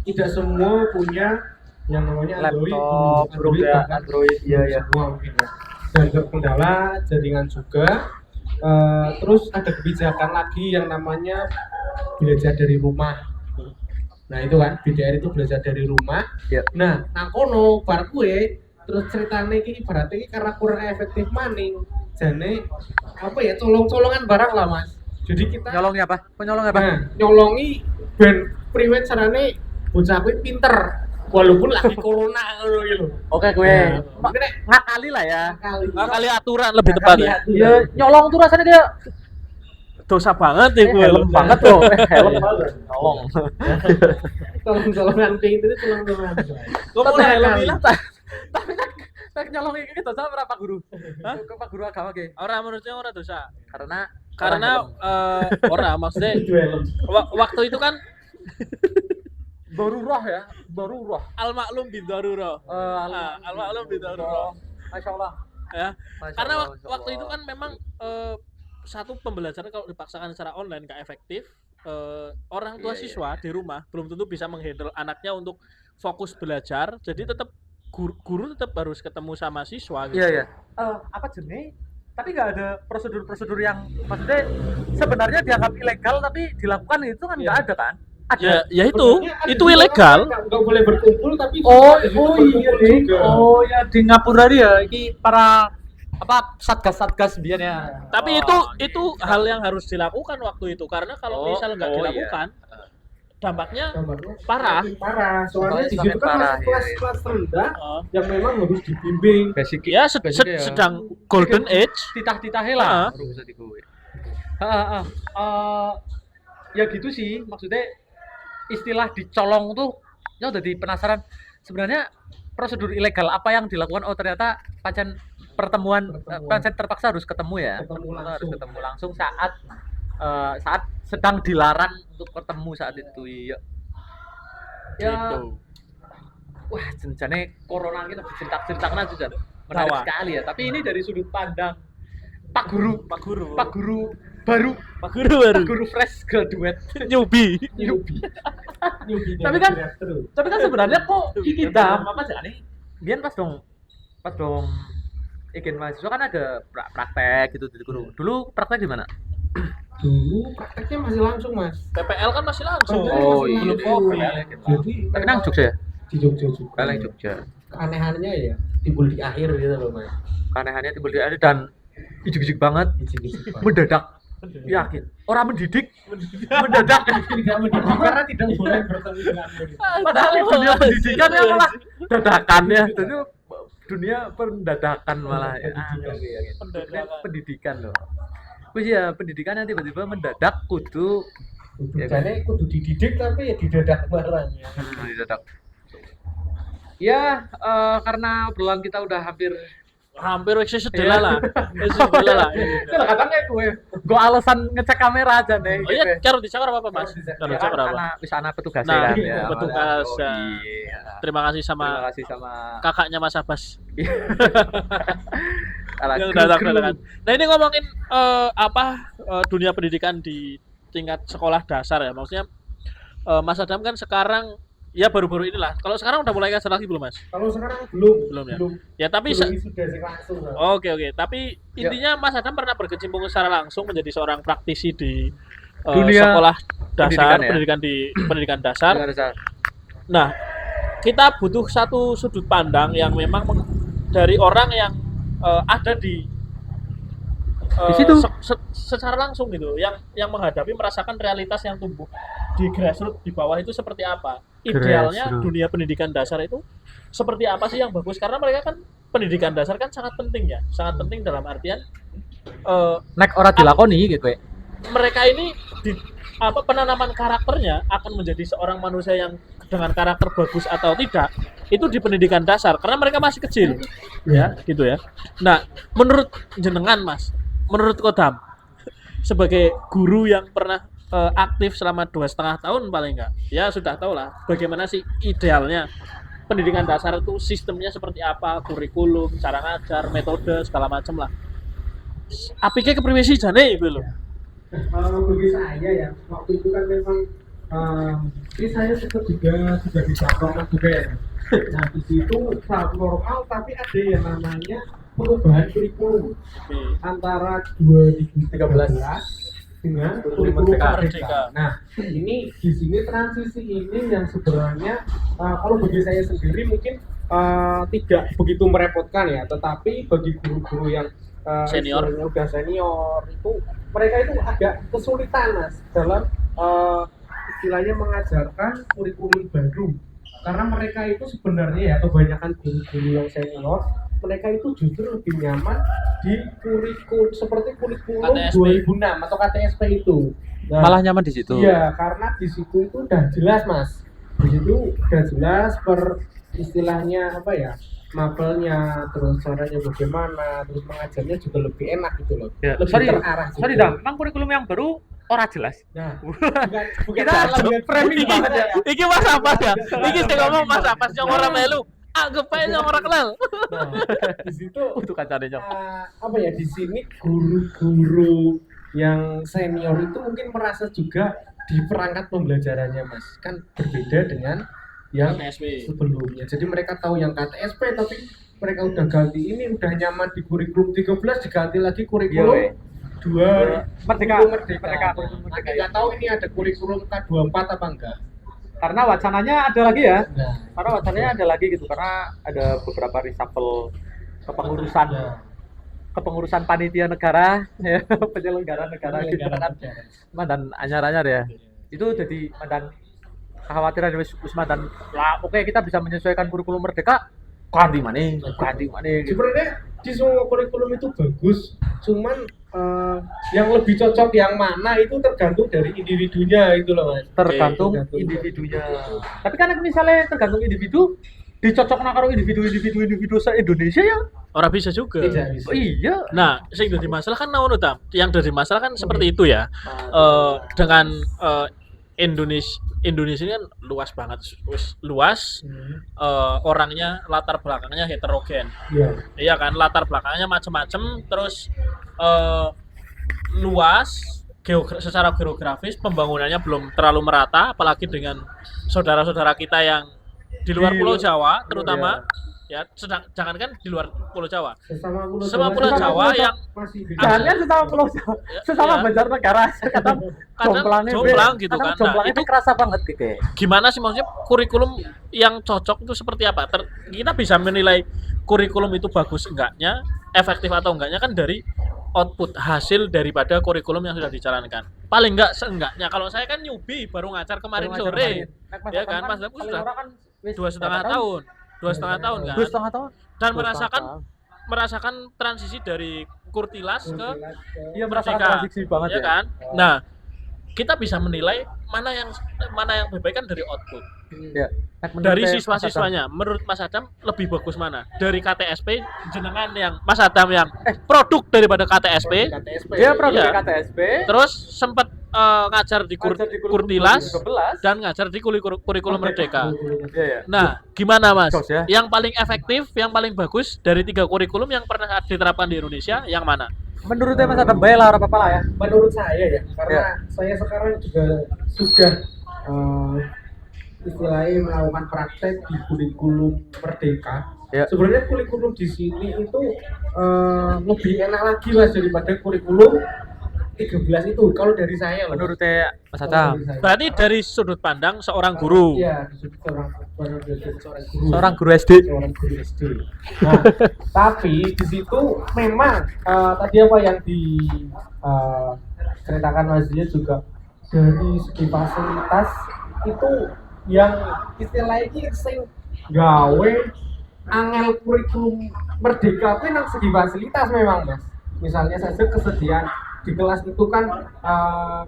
tidak semua punya yang namanya Laptop, bahkan Android, iya. semua mungkin ya. Dan terkendala jaringan juga. Terus ada kebijakan lagi yang namanya belajar dari rumah. Nah itu kan BDR itu belajar dari rumah. Iya. Nah kono bar kue terus ceritanya ini ibaratnya ini karena kurang efektif maning. Jane apa ya, colong-colongan barang lah Mas. Jadi kita Nyolongnya apa? Penyolong apa? nah, nyolongi ben priwet carane bocah kuwi pinter walaupun lagi corona ngono iki lho. Oke, gue Nah, ini nek ngakali lah ya. Kali aturan lebih tepat ya. Iya, nyolong tuh rasanya dia Dosa banget ya gue. helm banget loh. Helm banget. Nyolong. colong-colongan kayak itu colong-colongan. Gue mulai helm Kali. hilang. Tapi tak nyolong iki dosa berapa guru? Hah? Ke Pak Guru agama ke? Orang menurutnya orang dosa. Karena Orang maksudnya Itu helm. waktu itu kan darurah ya, darurah. al maklum bin darurah. Al maklum bin darurah. Masya Allah. Ya. Masya Karena Allah, Masya waktu Allah. itu kan memang satu pembelajaran kalau dipaksakan secara online nggak efektif. Orang tua Iya, siswa di rumah belum tentu bisa menghandle anaknya untuk fokus belajar. Jadi tetap guru tetap harus ketemu sama siswa gitu. Iya. Apa jenis? Tapi nggak ada prosedur-prosedur yang maksudnya sebenarnya dianggap ilegal tapi dilakukan itu kan nggak Iya. ada kan? Ya itu Sebenarnya ada itu juga ilegal. kan nggak boleh berkumpul tapi Oh di situ iya berkumpul ding. juga. Oh ya di Ngapura dia iki para apa satgas biar ya. Tapi Oh, itu hal yang harus dilakukan waktu itu, karena kalau Oh, misal nggak oh, dilakukan dampaknya Gambarnya parah. makin parah. Soalnya di Semakin situ kan parah, masih iya, kelas-kelas rendah uh, yang memang harus dibimbing. basic ya basic ya. sedang golden age. titah-titahnya Ah. lah baru bisa digawe. Ya gitu sih maksudnya istilah dicolong tuh ya udah penasaran sebenarnya prosedur ilegal apa yang dilakukan. Oh ternyata pancen pertemuan. Pancen terpaksa harus ketemu ya. Ketemu Harus langsung. ketemu langsung saat sedang dilarang untuk ketemu saat itu. Iya. Ya Gitu. wah jenjane corona kita cerita-ceritakan aja Jan. Menarik Tawa. sekali ya. Tapi ini dari sudut pandang Pak Guru Pak Guru baru, Pak Guru Pak Guru fresh graduate. newbie. Newbie. Nyubi Tapi dari kan- direktur. Tapi kan sebenarnya kok iki dam apa sih ini? Biar pas dong ikin mahasiswa kan ada praktek gitu di guru. Dulu praktek di mana? Dulu prakteknya masih langsung Mas. PPL kan masih langsung. Oh, iya. Belum COVID. Jadi Tapi nang Jogja ya? di Jogja juga. Kalau yang Jogja. Keanehannya ya timbul di akhir gitu loh Mas. Keanehannya timbul di ada dan ijik-ijik banget, Ijik-ijik banget. mendadak. Yakin. Orang mendidik, mendadak. Tidak mendidik karena tidak boleh bertemu dengan murid. Padahal di dunia pendidikan ya malah dadakan ya. Jadi dunia pendadakan malah ya. Pendadakan. Pendidikan loh. Wis ya pendidikan yang tiba-tiba mendadak kudu Jadi kudu dididik tapi ya didadak barangnya. didadak. Ya, karena obrolan kita udah hampir Hampir wis sedela lah. Wis sedela lah. kalau katanya gue alasan ngecek kamera aja nih. Oh iya, karo dicak apa Mas? Karo dicak apa? Karena bisa anak petugas Nah, kan ya. petugas, Oh, ya. iya. Terima kasih Terima sama kasih sama kakaknya Mas Abbas ala yang kru-kru. datang belakangan. Nah ini ngomongin dunia pendidikan di tingkat sekolah dasar ya, maksudnya Mas Adam kan sekarang ya baru-baru inilah. Kalau sekarang udah mulai ngajar lagi belum Mas? Kalau sekarang belum. Belum ya? Belum. Ya tapi Belum sudah langsung. Mas. Oke. Tapi intinya Mas Adam pernah berkecimpung secara langsung menjadi seorang praktisi di Dunia sekolah dasar, pendidikan pendidikan dasar. Gimana, Sar? Nah, kita butuh satu sudut pandang yang memang dari orang yang ada di Di situ. secara langsung gitu, yang menghadapi merasakan realitas yang tumbuh di grassroots di bawah itu seperti apa. Idealnya Grassroots. dunia pendidikan dasar itu seperti apa sih yang bagus, karena mereka kan pendidikan dasar kan sangat penting ya, sangat penting dalam artian Nek ora dilakoni gitu ya. mereka ini di penanaman karakternya akan menjadi seorang manusia yang dengan karakter bagus atau tidak itu di pendidikan dasar, karena mereka masih kecil ya gitu ya. Nah, menurut jenengan Mas, menurut Kodam sebagai guru yang pernah aktif selama 2,5 tahun paling enggak, ya sudah tahu lah bagaimana sih idealnya pendidikan dasar itu sistemnya seperti apa, kurikulum, cara ngajar, metode segala macam lah. Apike kepriwe sih jane iku lho. Kalau bagi saya ya, waktu itu kan memang ini saya juga di Jakarta juga ya. Nah di situ saat normal tapi ada yang namanya perubahan kurikulum antara 2013 dengan kurikulum merdeka. Nah ini di sini transisi ini yang sebenarnya kalau bagi saya sendiri mungkin tidak begitu merepotkan ya, tetapi bagi guru-guru yang Senior. istilahnya udah senior itu mereka itu agak kesulitan Mas dalam istilahnya mengajarkan kurikulum baru, karena mereka itu sebenarnya ya kebanyakan guru-guru yang senior mereka itu justru lebih nyaman di kurikulum seperti kurikulum KTSP. 2006 atau KTSP itu. Nah, Malah nyaman di situ. iya, karena di situ itu udah jelas Mas, di situ udah jelas per istilahnya apa ya, mapelnya, terus caranya bagaimana, terus mengajarnya juga lebih enak gitu loh. Ya, Lebih sorry, terarah juga. sorry Dam, emang kurikulum yang baru ora jelas. Nah, bukan Kita dalam ada ya, framing iki- banget ya. Iki Mas Apas ya. Iki sing ngomong Mas Apas yang ora melu. Anggap ae yang ora kenal. Nah, di situ Untuk kacane nyok. apa ya, di sini guru-guru yang senior itu mungkin merasa juga di perangkat pembelajarannya Mas kan berbeda dengan yang KTSP. sebelumnya. Jadi mereka tahu yang KTSP tapi mereka udah ganti ini, udah nyaman di kurikulum 13 diganti lagi kurikulum 2 Merdeka. kurikulum merdeka. Merdeka. Nanti nggak tahu ini ada kurikulum K24 apa enggak. Karena wacananya ada lagi ya. Nah, Karena wacananya ada lagi gitu, karena ada beberapa reshuffle kepengurusan ya. kepengurusan panitia negara ya, penyelenggara negara gitu kan. Mandan anyar-anyar ya. Itu jadi mandan kekhawatiran wis mandan lah, oke kita bisa menyesuaikan kurikulum merdeka ganti mana gitu. Sebenarnya di semua kurikulum itu bagus, cuman yang lebih cocok yang mana itu tergantung dari individunya itu loh Mas. Tergantung Tergantung. individunya. Tapi kan misalnya tergantung individu, dicocok karo individu se-Indonesia ya. Ora bisa juga. Tidak bisa. Oh, iya. Nah, sing dadi masalah kan ngono ta. Yang dadi masalah kan seperti itu ya. Dengan Indonesia ini kan luas banget, wis luas, orangnya latar belakangnya heterogen. Iya. Iya kan, latar belakangnya macam-macam, terus luas secara geografis, pembangunannya belum terlalu merata, apalagi dengan saudara-saudara kita yang di luar Di- Pulau Jawa terutama ya, jangankan di luar Pulau Jawa, Sama Pulau Jawa yang masih beda. Jangan sesama pulau Jawa, sesama Iya. Banjarnegara, kadang Kadang jomplang gitu kan. Nah, Jomplangnya itu itu kerasa banget gitu. gimana sih maksudnya kurikulum yang cocok itu seperti apa? Kita bisa menilai kurikulum itu bagus enggaknya, efektif atau enggaknya kan dari output hasil daripada kurikulum yang sudah dijalankan. Paling enggak seenggaknya, kalau saya kan newbie baru ngajar kemarin sore, ya kan Mas Dapu sudah 2,5 tahun, 2,5 tahun kan, 2,5 tahun. dan merasakan transisi dari kurtilas ke Iya, merasakan merdeka, transisi banget ya kan. Nah, kita bisa menilai mana yang lebih baik kan dari output. Iya. Dari siswa-siswanya, menurut Mas Adam lebih bagus mana? Dari KTSP, jenengan yang Mas Adam yang produk daripada KTSP, Dia produk Iya. KTSP, terus sempat ngajar di Kurtilas 12. dan ngajar di kurikulum Merdeka. Iya, iya. Nah, gimana Mas? Jos, ya. Yang paling efektif, yang paling bagus dari 3 kurikulum yang pernah diterapkan di Indonesia, yang mana? Menurutnya Mas Adam bae lah, ora apa-apa lah ya. Menurut saya ya, karena saya sekarang juga sudah istilahnya melakukan praktek di kurikulum Merdeka. Ya. Sebenarnya kurikulum di sini itu lebih enak lagi Mas daripada kurikulum 13 itu kalau dari saya loh. Menurutnya Mas Kalau Adam, dari saya. Berarti dari sudut pandang seorang guru. Iya, seorang guru. seorang guru SD. Seorang guru SD. Nah, tapi di situ memang tadi apa yang ceritakan Mas Dia juga dari segi fasilitas itu yang istilahnya sing gawe angel kurikulum merdeka itu nang segi fasilitas memang mas. Misalnya saja kesediaan di kelas itu kan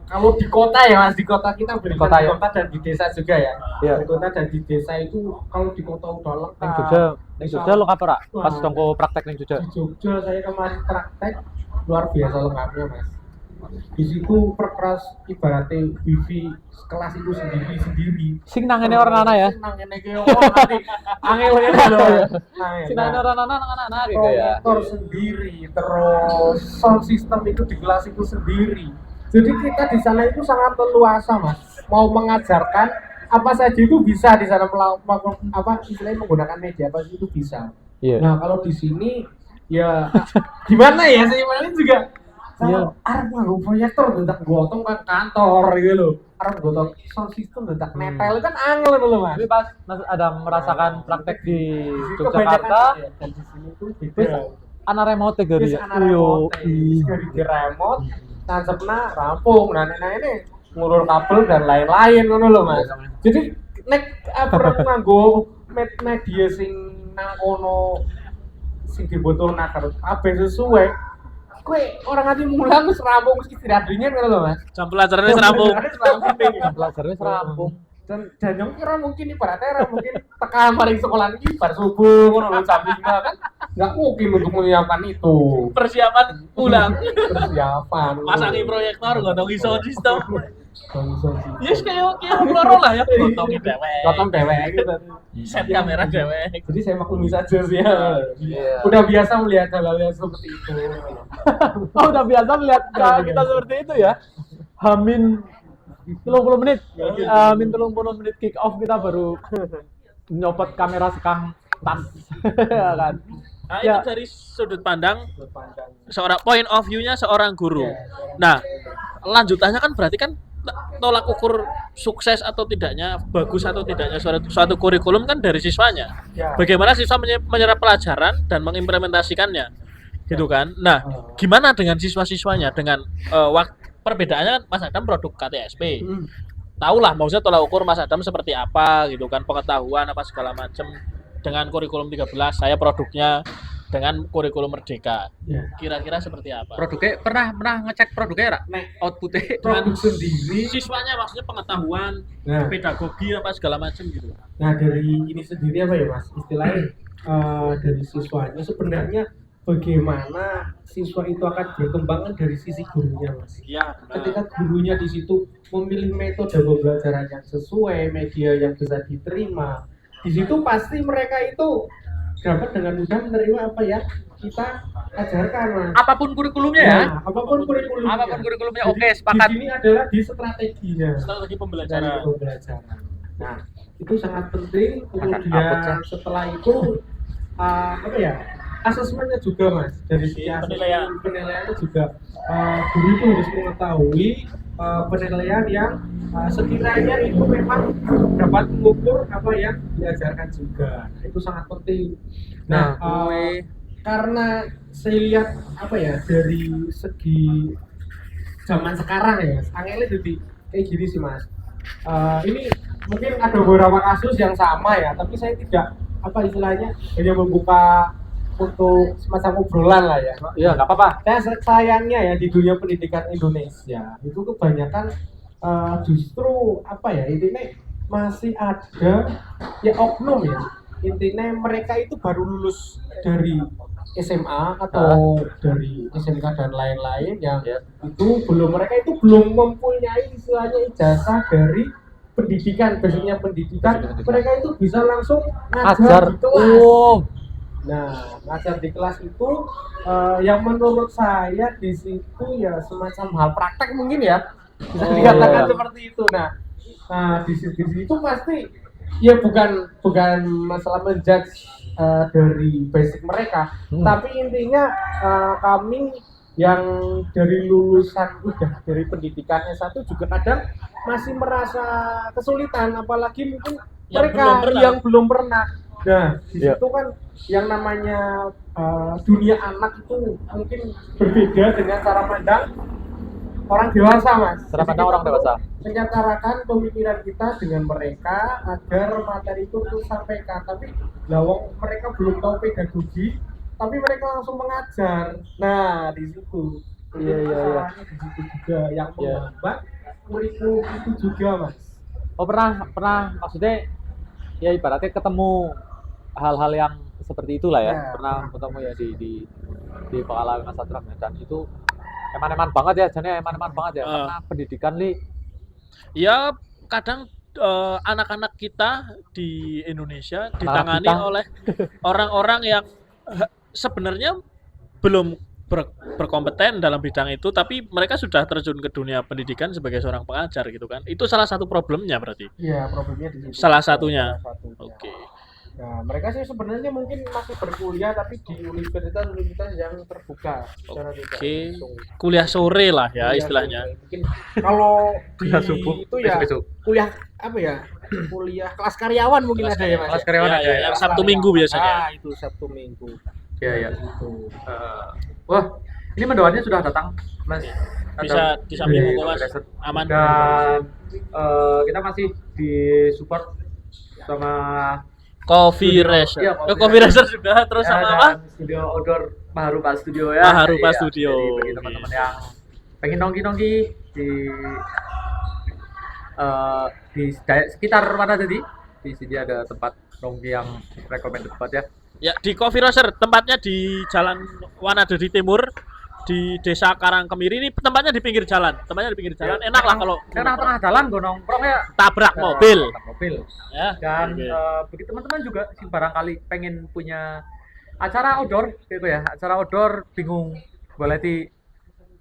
kalau di kota ya mas, di kota kita berikan Kota, di ya. kota dan di desa juga ya. Iya. Di kota dan di desa itu kalau di kota udah lengkap. Ning Jogja lo kapan Rak? Pas Wah. dongko praktek ning Jogja. Di Jogja saya kemarin praktek luar biasa lengkapnya mas. Di situ perkeras ibaratnya wifi kelas itu sendiri. Sing nangene orang anak ya. Nangene ke orang nanti angel ngene lho. Sing nangene orang anak gitu ya. Proyektor sendiri, terus sound system itu di kelas itu sendiri. Jadi kita di sana itu sangat leluasa mas. Mau mengajarkan apa saja itu bisa di sana melakukan apa istilahnya menggunakan media apa itu bisa. Iya. Nah kalau di sini ya gimana ya sebenarnya juga Iya. arep nganggo proyektor ndak gotong kan kantor gitu loh. Arep gotong sound system ndak netel kan angel lho Mas. Tapi pas Mas Adam merasakan praktek di Kebanyakan Yogyakarta, ya, dan di sini tuh wis beda. ana remote gari Wis ya. ana remote, dari di remote, tancapna rampung. Nah ini ngulur kabel dan lain-lain ngono lho Mas. Jadi nek apa nganggo media sing nang kono sing dibutuhna karo kabeh sesuai kowe orang ati mulang wis rampung wis istirahat dingin ngono lho Mas. Jam pelajarannya serampung. Pelajarannya serampung. Dan yang kira mungkin ibaratnya mungkin tekan paling sekolah ini bar subuh ngono lho jam 5 kan nggak mungkin untuk menyiapkan itu. Persiapan pulang. Persiapan. Pasangi proyektor gotong sound system. Konsol sih. Yes kayak loro lah ya gotong dewek. Gotong dewek gitu. Set kamera dewek. Jadi saya maklumi saja sih ya. Iya. Udah biasa melihat hal-hal yang seperti itu. Oh, udah biasa melihat kita seperti itu ya. Hamin 30 menit. Hamin 30 menit kick off kita baru nyopot kamera sekang tas. Ya kan. Nah, Ya. itu dari sudut pandang Berpandang. seorang point of view-nya seorang guru. Iya. Nah, lanjutannya kan berarti kan tolak ukur sukses atau tidaknya, bagus atau tidaknya suatu kurikulum kan dari siswanya. Ya. Bagaimana siswa menyerap pelajaran dan mengimplementasikannya, gitu kan? Nah, gimana dengan siswa-siswanya dengan perbedaannya kan Mas Adam produk KTSP. Hmm. Tahulah maksudnya tolak ukur Mas Adam seperti apa gitu kan, pengetahuan apa segala macam. Dengan kurikulum 13 saya produknya dengan kurikulum Merdeka. Ya. Kira-kira seperti apa? Produknya pernah ngecek produknya rak outputnya Produk sendiri. Siswanya maksudnya pengetahuan, Nah. pedagogi apa segala macam gitu. Nah dari ini sendiri apa ya mas? Istilahnya dari siswanya sebenarnya bagaimana siswa itu akan berkembang kan dari sisi gurunya mas. Iya, Ketika gurunya di situ memilih metode pembelajaran yang sesuai, media yang bisa diterima, di situ pasti mereka itu dapat dengan mudah menerima apa ya kita ajarkan mas. apapun kurikulumnya ya. Nah, apapun kurikulumnya. Apapun kurikulumnya Jadi, oke, sepakat. Di sini adalah di strateginya. strategi Dari pembelajaran. pembelajaran. Nah, itu sangat penting. Akan Kemudian upload, setelah itu apa ya? Asesmennya juga mas. Dari sisi Penilaian. penilaiannya juga guru itu harus mengetahui penilaian yang sekiranya itu memang dapat mengukur apa yang diajarkan juga. Nah, itu sangat penting. Nah, karena saya lihat apa ya dari segi zaman sekarang ya, angelnya jadi kayak gini sih mas. Ini mungkin ada beberapa kasus yang sama ya, tapi saya tidak apa istilahnya hanya membuka untuk semacam obrolan lah ya. Iya, nggak apa-apa. Sayangnya ya di dunia pendidikan Indonesia itu kebanyakan justru apa ya intinya masih ada ya oknum ya. Intinya mereka itu baru lulus dari SMA atau dari SMK dan lain-lain yang Ya. itu mereka itu belum mempunyai istilahnya ijazah dari pendidikan, basicnya pendidikan, mereka itu bisa langsung ngajar Ajar. di kelas. Oh, Nah, ngajar di kelas itu yang menurut saya di situ ya semacam hal praktek mungkin ya bisa Oh, dikatakan iya. seperti itu. Nah, di situ pasti ya bukan masalah menjudge dari basic mereka, tapi intinya kami yang dari lulusan udah dari pendidikan S1 juga kadang masih merasa kesulitan, apalagi mungkin mereka yang belum pernah. Nah, di Iya. situ kan yang namanya dunia anak itu mungkin berbeda dengan cara pandang orang dewasa mas. Cara Jadi pandang kita orang dewasa. menyetarakan pemikiran kita dengan mereka agar materi itu tersampaikan. Tapi lawang mereka belum tahu pedagogi, tapi mereka langsung mengajar. Nah di situ. Iya, iya, iya. Masalahnya di situ juga yang Iya. menghambat kurikulum itu juga mas. Oh pernah maksudnya ya ibaratnya ketemu hal-hal yang seperti itulah ya. Ya, Pernah ketemu ya di pengalaman Mas Adram ya. Dan itu eman-eman banget ya, jadinya eman-eman banget ya. Karena pendidikan Ya kadang anak-anak kita di Indonesia Anak-anak ditangani kita. oleh orang-orang yang sebenarnya belum berkompeten dalam bidang itu, tapi mereka sudah terjun ke dunia pendidikan sebagai seorang pengajar gitu kan. Itu salah satu problemnya berarti. Iya problemnya di situ. Salah satunya. Salah satunya. Oke. Nah, mereka sih sebenarnya mungkin masih berkuliah tapi di universitas yang terbuka secara tidak Oke. langsung. Kuliah sore lah ya Kuliah istilahnya. sore. Mungkin kalau di Kuliah subuh, itu ya besok-besok. kuliah apa ya? Kuliah kelas karyawan mungkin Kelas ada ya Mas. kelas karyawan Ya, ada ya, ya. yang Sabtu Minggu biasanya. Ah, itu Sabtu Minggu. Iya, iya. Itu. Wah, ini mendoannya sudah datang, Mas. Bisa Adam. di samping Di buku Mas. Coffee Racer. Aman. Dan kita masih di support sama Coffee Studio. Racer. Iya, Coffee Racer juga terus ya, sama dan apa? Studio outdoor Maharupa Studio ya. Maharupa Iya, Studio. Jadi bagi teman-teman yang pengen nongki-nongki di sekitar mana tadi? Di sini ada tempat nongki yang recommended banget ya. Ya, di Coffee Roaster, tempatnya di Jalan Wanadadi Timur, di Desa Karangkemiri. Ini tempatnya di pinggir jalan. Tempatnya di pinggir jalan. Enak lah kalau tengah-tengah jalan gue nongkrong ya. tabrak mobil. Mobil. Ya. Dan Oke. bagi teman-teman juga sih barangkali pengen punya acara outdoor gitu ya. Acara outdoor bingung boleh di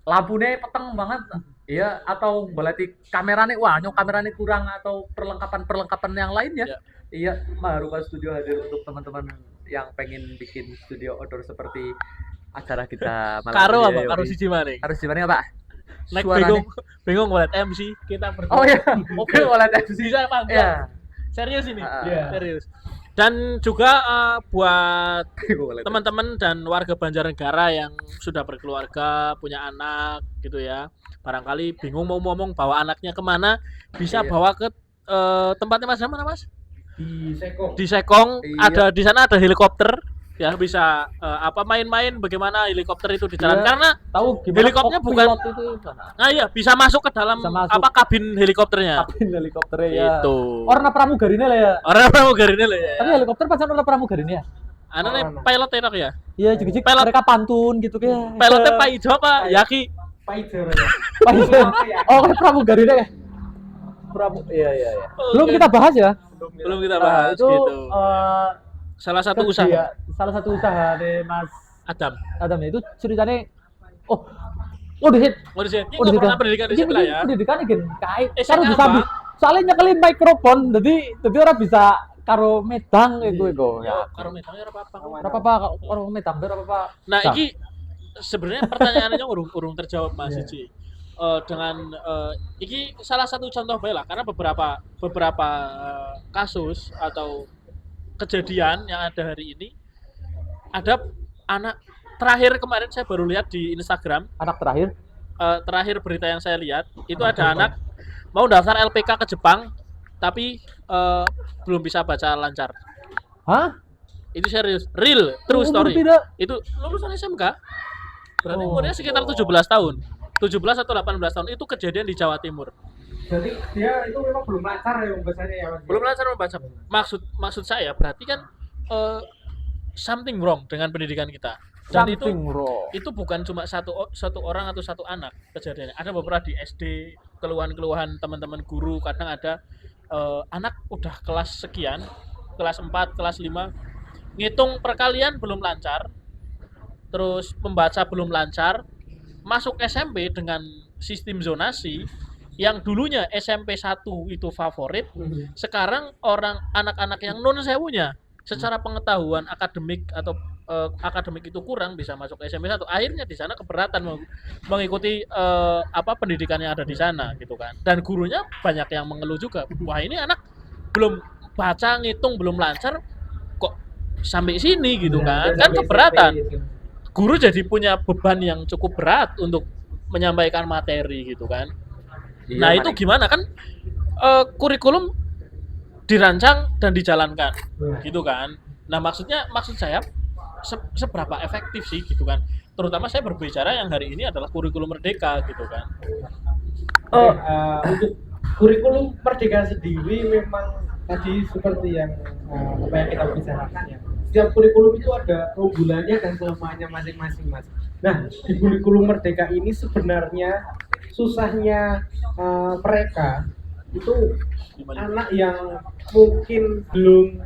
lampunya peteng banget. Iya, atau boleh di kameranya wah nyok kameranya kurang atau perlengkapan yang lainnya. Ya. Iya, Maharupa Studio hadir untuk teman-teman yang pengen bikin studio outdoor seperti acara kita malam Karo ini. apa? Ayo, Karo Bi. siji mana? Harus gimana Pak? Nek Suaranya. bingung ngeliat MC kita berdua. Oh iya, Oke. oleh MC. Bisa apa? Iya. Serius ini. Iya. Serius. Dan juga buat Boleh. teman-teman dan warga Banjarnegara yang sudah berkeluarga, punya anak gitu ya. Barangkali bingung mau ngomong bawa anaknya kemana, bisa Iya. bawa ke tempatnya Mas mana Mas? Di Seko. Di Sekong. Iya. Ada di sana ada helikopter ya, bisa main-main bagaimana helikopter itu di jalan Iya. karena Tahu Helikopternya bukan- pilot itu gimana? nah iya bisa masuk ke dalam Bisa masuk. apa kabin helikopternya. Kabin helikopternya ya. Itu. Warna pramugarinya lah ya. Orang pramugarinya lah ya. Tapi helikopter pacar warna pramugarinya ya. Anu nih Warna. pilot enak ya. Iya, jik-jik Pilot. mereka pantun gitu kayak. Pilotnya Pak Ijo apa? Yaki. Paizer ya. Paizer. Oh, kan pramugarinya ya. Iya, iya, iya. Belum Oke. kita bahas ya. Belum kita Nah, bahas itu gitu. Salah satu kerja- usaha salah satu usaha dari Mas Adam. Adam itu ceritanya oh oh di situ. Mau di sini. Oh, di situ. Pernah pendidikan di sebelah ya. Pendidikan iki kae SMA karo disambi. apa? Soalnya nyekelin mikrofon, jadi orang bisa karo medang iku. Ya, karo metangnya ora apa-apa. Ora apa-apa karo medang, ora apa-apa. Nah, Nah. iki sebenarnya pertanyaannya urung terjawab Mas Cici. Dengan iki salah satu contoh bae lah karena beberapa kasus atau kejadian yang ada hari ini ada anak terakhir kemarin saya baru lihat di Instagram Anak terakhir. terakhir berita yang saya lihat itu ada anak mau daftar LPK ke Jepang tapi belum bisa baca lancar. Hah? Itu serius, real, true Umur story. tidak. Itu lulusan SMK. Berarti Oh. umurnya sekitar 17 tahun. 17 atau 18 tahun itu kejadian di Jawa Timur. Jadi dia itu memang belum lancar ya bahasanya ya Mas. Belum lancar membaca. Maksud saya berarti kan something wrong dengan pendidikan kita. Dan Something wrong. itu bukan cuma satu orang atau satu anak kejadiannya. Ada beberapa di SD keluhan-keluhan teman-teman guru, kadang ada anak udah kelas sekian, kelas 4, kelas 5, ngitung perkalian belum lancar, terus membaca belum lancar, masuk SMP dengan sistem zonasi yang dulunya SMP 1 itu favorit, sekarang anak-anak yang non sewunya secara pengetahuan akademik atau akademik itu kurang bisa masuk SMP 1. Akhirnya di sana keberatan mengikuti pendidikan yang ada di sana gitu kan. Dan gurunya banyak yang mengeluh juga. Wah, ini anak belum baca, ngitung belum lancar kok sampai sini gitu kan. Kan keberatan. Guru jadi punya beban yang cukup berat untuk menyampaikan materi gitu kan. Iya, Nah, itu gimana kan kurikulum dirancang dan dijalankan gitu kan. Nah, maksud saya seberapa efektif sih gitu kan. Terutama saya berbicara yang hari ini adalah kurikulum merdeka gitu kan. Untuk kurikulum merdeka sendiri memang tadi seperti yang apa yang kita bicarakan ya. Setiap kurikulum itu ada keunggulannya dan kelemahannya masing-masing, Mas. Nah, di kurikulum merdeka ini sebenarnya susahnya mereka itu anak yang mungkin belum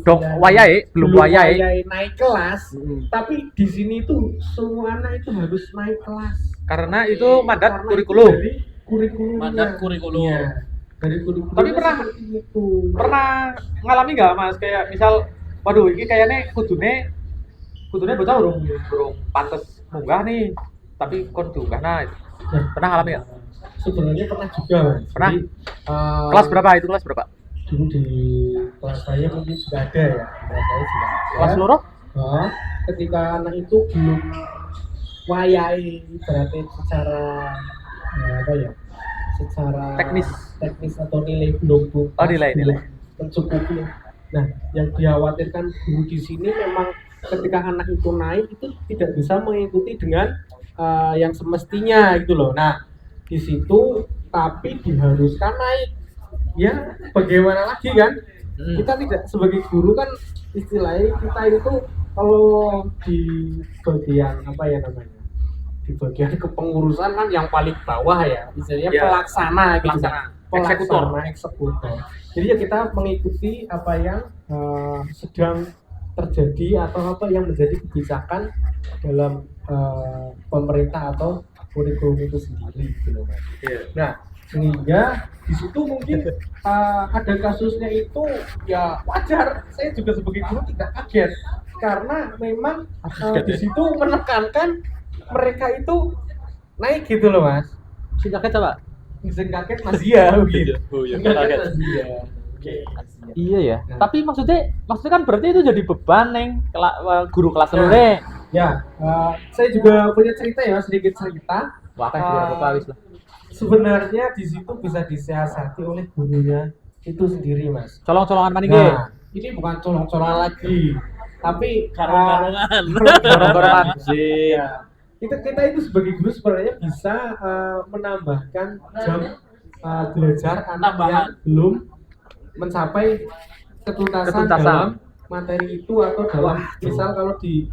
belum wayai. naik kelas, tapi di sini tuh semua anak itu harus naik kelas Karena itu mandat karena kurikulum. itu dari kurikulumnya. Mandat kurikulum. Iya, dari kurikulum. Tapi pernah ngalami nggak Mas kayak misal waduh ini kayaknya kudune bocah urung pantes munggah nih tapi kon diunggah nah pernah ngalami nggak? Sebenarnya pernah juga, Mas. Pernah? Jadi, Kelas berapa itu kelas berapa? dulu di kelas saya mungkin sudah ada ya, kelas saya sudah ada. Kelas loro? Ketika anak itu belum wayai ibaratnya secara apa ya, secara teknis atau nilai belum tuntas, Oh, nilai. belum mencukupi. Nah, yang dikhawatirkan guru di sini memang ketika anak itu naik itu tidak bisa mengikuti dengan yang semestinya gitu loh. Nah, di situ tapi diharuskan naik. Ya, bagaimana lagi kan? Kita tidak sebagai guru kan istilahnya kita itu kalau di bagian apa ya namanya? Di bagian kepengurusan kan yang paling bawah ya, istilahnya Ya, pelaksana gitu. eksekutor. Eksekutor. Jadi ya kita mengikuti apa yang sedang terjadi atau apa yang menjadi kebijakan dalam pemerintah atau kurikulum itu sendiri gitu loh, Mas. Nah, sehingga di situ mungkin ada kasusnya itu ya wajar. Saya juga sebagai guru tidak kaget karena memang di situ menekankan mereka itu naik gitu loh, Mas. Si kaget apa? Izin kaget Mas Zia gitu. Oh iya, Kaget kaget. Mas Zia. Iya ya. Nah. Tapi maksudnya kan berarti itu jadi beban neng guru kelas Nah. loro. Ya, saya juga punya cerita ya, sedikit cerita. Wah, kan berapa wis lah. Sebenarnya di situ bisa disiasati oleh gurunya itu sendiri, Mas. Colong-colongan maning Nah, ini bukan colong-colongan lagi, tapi Karung-karungan. Gorong-gorongan sih. ya, kita itu sebagai guru sebenarnya bisa menambahkan jam belajar anak yang belum mencapai ketuntasan dalam materi itu atau dalam misal kalau di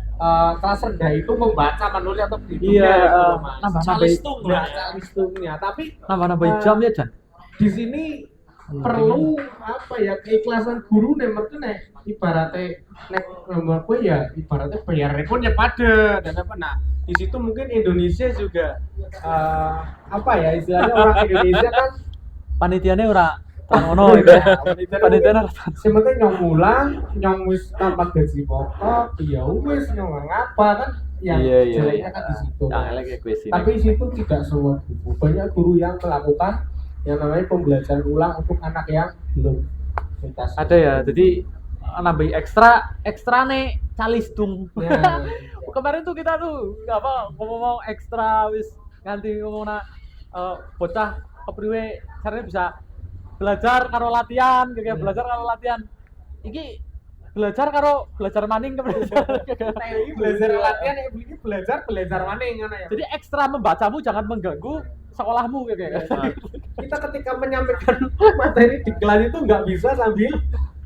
kelas rendah itu membaca, menulis atau berhitungnya gitu loh, Mas. nambah Calistung lah ya. Calistung-nya. Tapi nambah jam ya Jan. di sini perlu apa ya, keikhlasan guru nih, maksudnya ibaratnya nek nomor gue ya ibaratnya bayarnya pun ya pada dan apa. Nah, di situ mungkin Indonesia juga apa ya istilahnya orang Indonesia kan Panitiane ora ngono gitu ya. Panitiane ora. sebenarnya nyong mulang, nyong wis tanpa gaji pokok, ya wis nyong ngapa kan yang Iya, iya. jeleknya kan di situ. Yang elek ya gue sini. Tapi di situ tidak semua guru. Banyak guru yang melakukan yang namanya pembelajaran ulang untuk anak yang belum tuntas. Ada ya. Jadi nambahi ekstra nih calistung. Ya. Kemarin tuh kita tuh apa ngomong ekstra wis nganti ngomongna bocah kepriwe caranya bisa belajar karo latihan, kayak belajar karo latihan. Iki belajar maning ke Ini belajar latihan, ini belajar maning ngono ya. Jadi ekstra membacamu jangan mengganggu sekolahmu kayak. Kita ketika menyampaikan materi di kelas itu nggak bisa sambil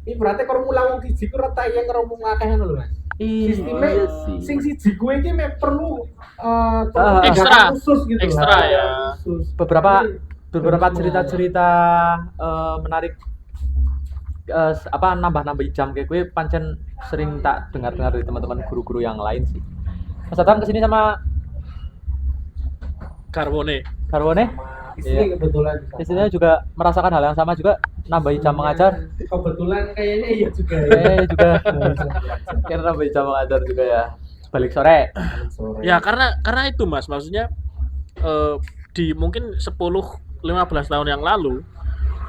ini berarti kalau mulang wong siji ku rata yang karo wong akeh ngono lho, Mas. Sistemnya sing siji kuwi iki perlu Ekstra. khusus gitu Ekstra lah. ya. Khusus. beberapa Tapi, cerita-cerita menarik nambah jam kayak gue pancen sering tak dengar dari teman-teman guru-guru yang lain sih. Mas datang ke sini sama Karwone. Garwane, istri kebetulan istrinya juga merasakan hal yang sama juga nambahi jam mengajar. kebetulan kayaknya iya juga Juga kira nambahi jam mengajar juga ya. Balik sore. Ya karena itu Mas, maksudnya di mungkin 10-15 tahun yang lalu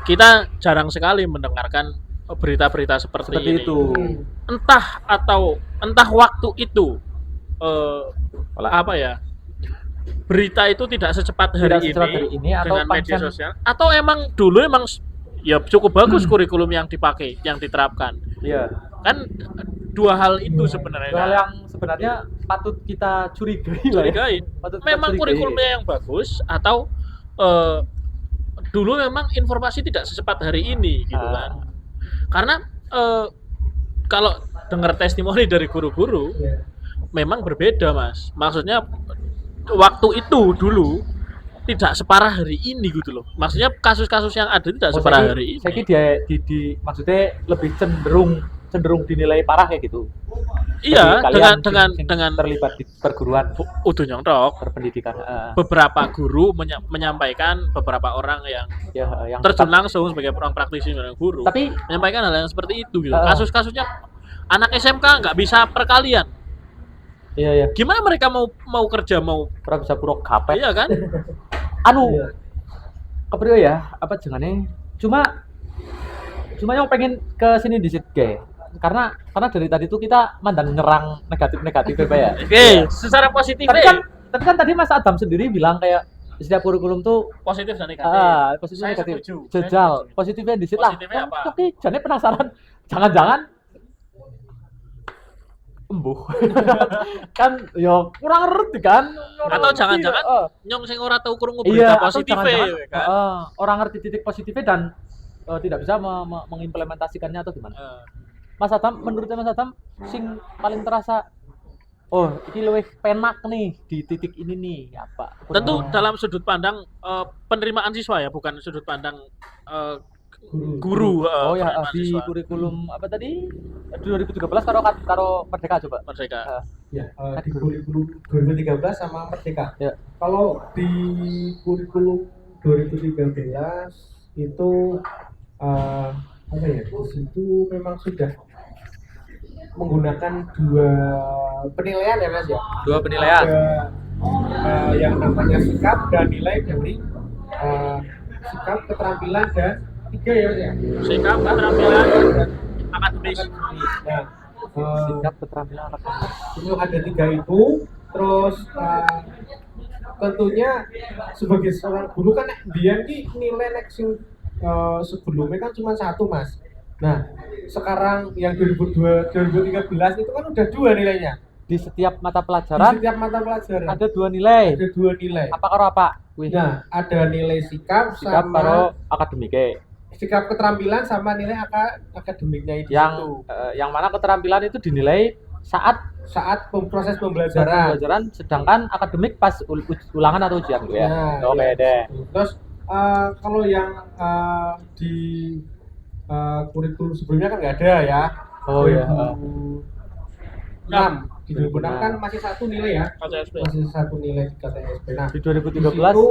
kita jarang sekali mendengarkan berita-berita seperti ini. itu. Entah waktu itu apa ya? berita itu tidak secepat hari Tidak secepat hari ini, atau dengan media pancen- sosial, atau emang dulu emang ya cukup bagus kurikulum yang dipakai, yang diterapkan. Iya. Kan dua hal itu sebenarnya. Hal kan. yang sebenarnya patut kita curigai lah ya. Curigai. Patut kita Memang curigai. kurikulumnya yang bagus atau dulu memang informasi tidak secepat hari ini gitu Ah. kan. Karena kalau dengar testimoni dari guru-guru memang berbeda, Mas. Maksudnya waktu itu dulu tidak separah hari ini gitu loh. Maksudnya kasus-kasus yang ada tidak separah hari ini. Saya kira dia maksudnya lebih cenderung dinilai parah kayak gitu. Iya, Bagi kalian sing dengan terlibat di perguruan udah nyontok. berpendidikan. Beberapa guru menyampaikan, beberapa orang yang Yang terjun langsung sebagai orang praktisi dan guru tapi menyampaikan hal yang seperti itu gitu. Uh. Kasus-kasusnya anak SMK nggak bisa perkalian. iya Gimana mereka mau kerja mau ora bisa puro gapet. iya kan? Anu kepriyo ya? Apa jenenge? Cuma yang pengen ke sini dhisik ge. Karena dari tadi tuh kita mandang nyerang negatif ya, Pak ya. Oke, secara positif Tapi kan tadi Mas Adam sendiri bilang kayak setiap kurikulum tuh positif dan negatif. positif Saya negatif. setuju. Jajal, positifnya di situ lah. Positifnya apa? Oke, jane penasaran. Jangan-jangan embuh. Kan yo kurang ngerti kan. Atau jangan-jangan Heeh. nyong sing ora tau krungu Iya, berita atau positif jangan-jangan, kan. orang ngerti titik positifnya dan tidak bisa mengimplementasikannya atau gimana? Eh, Mas Adam, menurutnya Mas Adam, sing paling terasa, oh ini lebih penak nih di titik ini nih, apa? tentu dalam sudut pandang penerimaan siswa ya, bukan sudut pandang guru. Oh ya, penerimaan di siswa. kurikulum apa tadi? 2013 karo Merdeka coba. Merdeka. Ya, di kurikulum 2013 sama Merdeka. Ya. Kalau di kurikulum 2013 itu apa ya? Di situ memang sudah menggunakan dua penilaian ya Mas ya. Dua penilaian. Ada yang namanya sikap dan nilai dari sikap, keterampilan dan tiga ya Mas ya. Sikap, keterampilan, akademis. Nah, Sikap, keterampilan, akademis. itu ada tiga itu. Terus tentunya sebagai seorang guru kan dia ki nilai nek sing sebelumnya kan cuma satu Mas. Nah sekarang yang 2013 itu kan udah dua nilainya. Di setiap mata Di pelajaran setiap mata pelajaran ada dua nilai. ada dua nilai. Apa karo apa? Wih, Nah ada nilai sikap sikap sama karo akademike. sikap keterampilan sama nilai akademiknya itu. Yang mana keterampilan itu dinilai saat Saat proses pembelajaran. sedangkan akademik pas ulangan atau ujian gitu ya. Nah, Oke iya. deh. Terus kalau yang di kurikulum sebelumnya kan nggak ada ya. Oh ya. 2006 di 2006 kan masih satu nilai ya, KCSP. masih satu nilai di KTSP. Nah Di di 2013 situ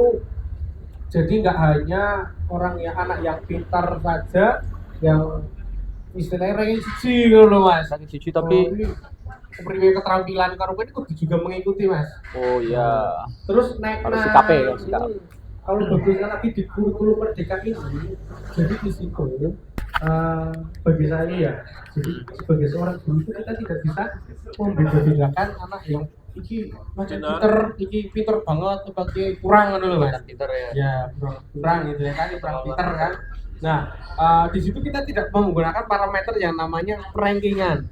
jadi nggak hanya orang yang anak yang pintar saja yang istilahnya ranking siji gitu loh Mas. ranking siji tapi Kepriwe keterampilan karo ini kudu juga mengikuti Mas. oh iya. Terus naik Harus sikape, harus sikap. kalau bagusnya lagi di kurikulum Merdeka ini, jadi di situ bagi saya ya, jadi sebagai seorang guru itu kita tidak bisa membeda-bedakan anak yang iki macam pinter, iki pinter banget, sebagai kurang kan loh Mas. Pintar ya. Ya kurang gitu ya kan, kurang pinter kan. Nah di situ kita tidak menggunakan parameter yang namanya rankingan.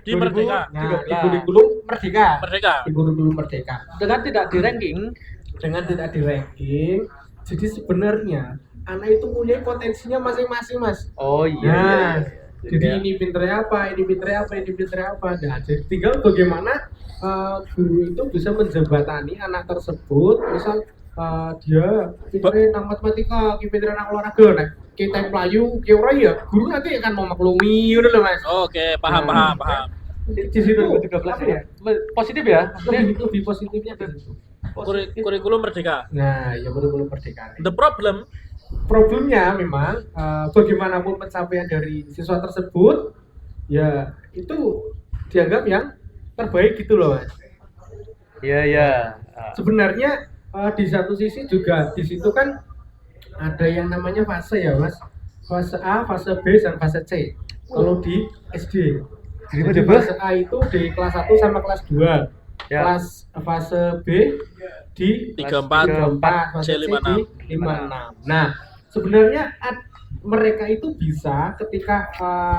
Di Merdeka. Nah, di kurikulum Merdeka. Merdeka. Di kurikulum Merdeka. Dengan tidak di ranking, jadi sebenarnya anak itu punya potensinya masing-masing Mas. Oh Nah, iya. jadi ini pinternya apa, ini pinternya apa, ini pinternya apa. Nah, jadi tinggal bagaimana guru itu bisa menjembatani anak tersebut. Misal dia pinternya nang matematika, pinternya nang olahraga, nah kita pelayu, kira ya guru nanti akan memaklumi, udah loh Mas. Oke, paham. Di situ 2013 apa ya. Positif ya. lebih positifnya di situ. Kurikulum Merdeka. Nah, ya kurikulum Merdeka. The problem Problemnya memang bagaimanapun pencapaian dari siswa tersebut, ya itu dianggap yang terbaik gitu loh Mas. Iya. Sebenarnya di satu sisi juga di situ kan ada yang namanya fase ya Mas. Fase A, fase B, dan fase C. Kalau di SD. Jadi fase A itu di kelas 1 sama kelas 2. Ya. kelas fase B di 34, 34, fase C di 56. Nah, sebenarnya mereka itu bisa ketika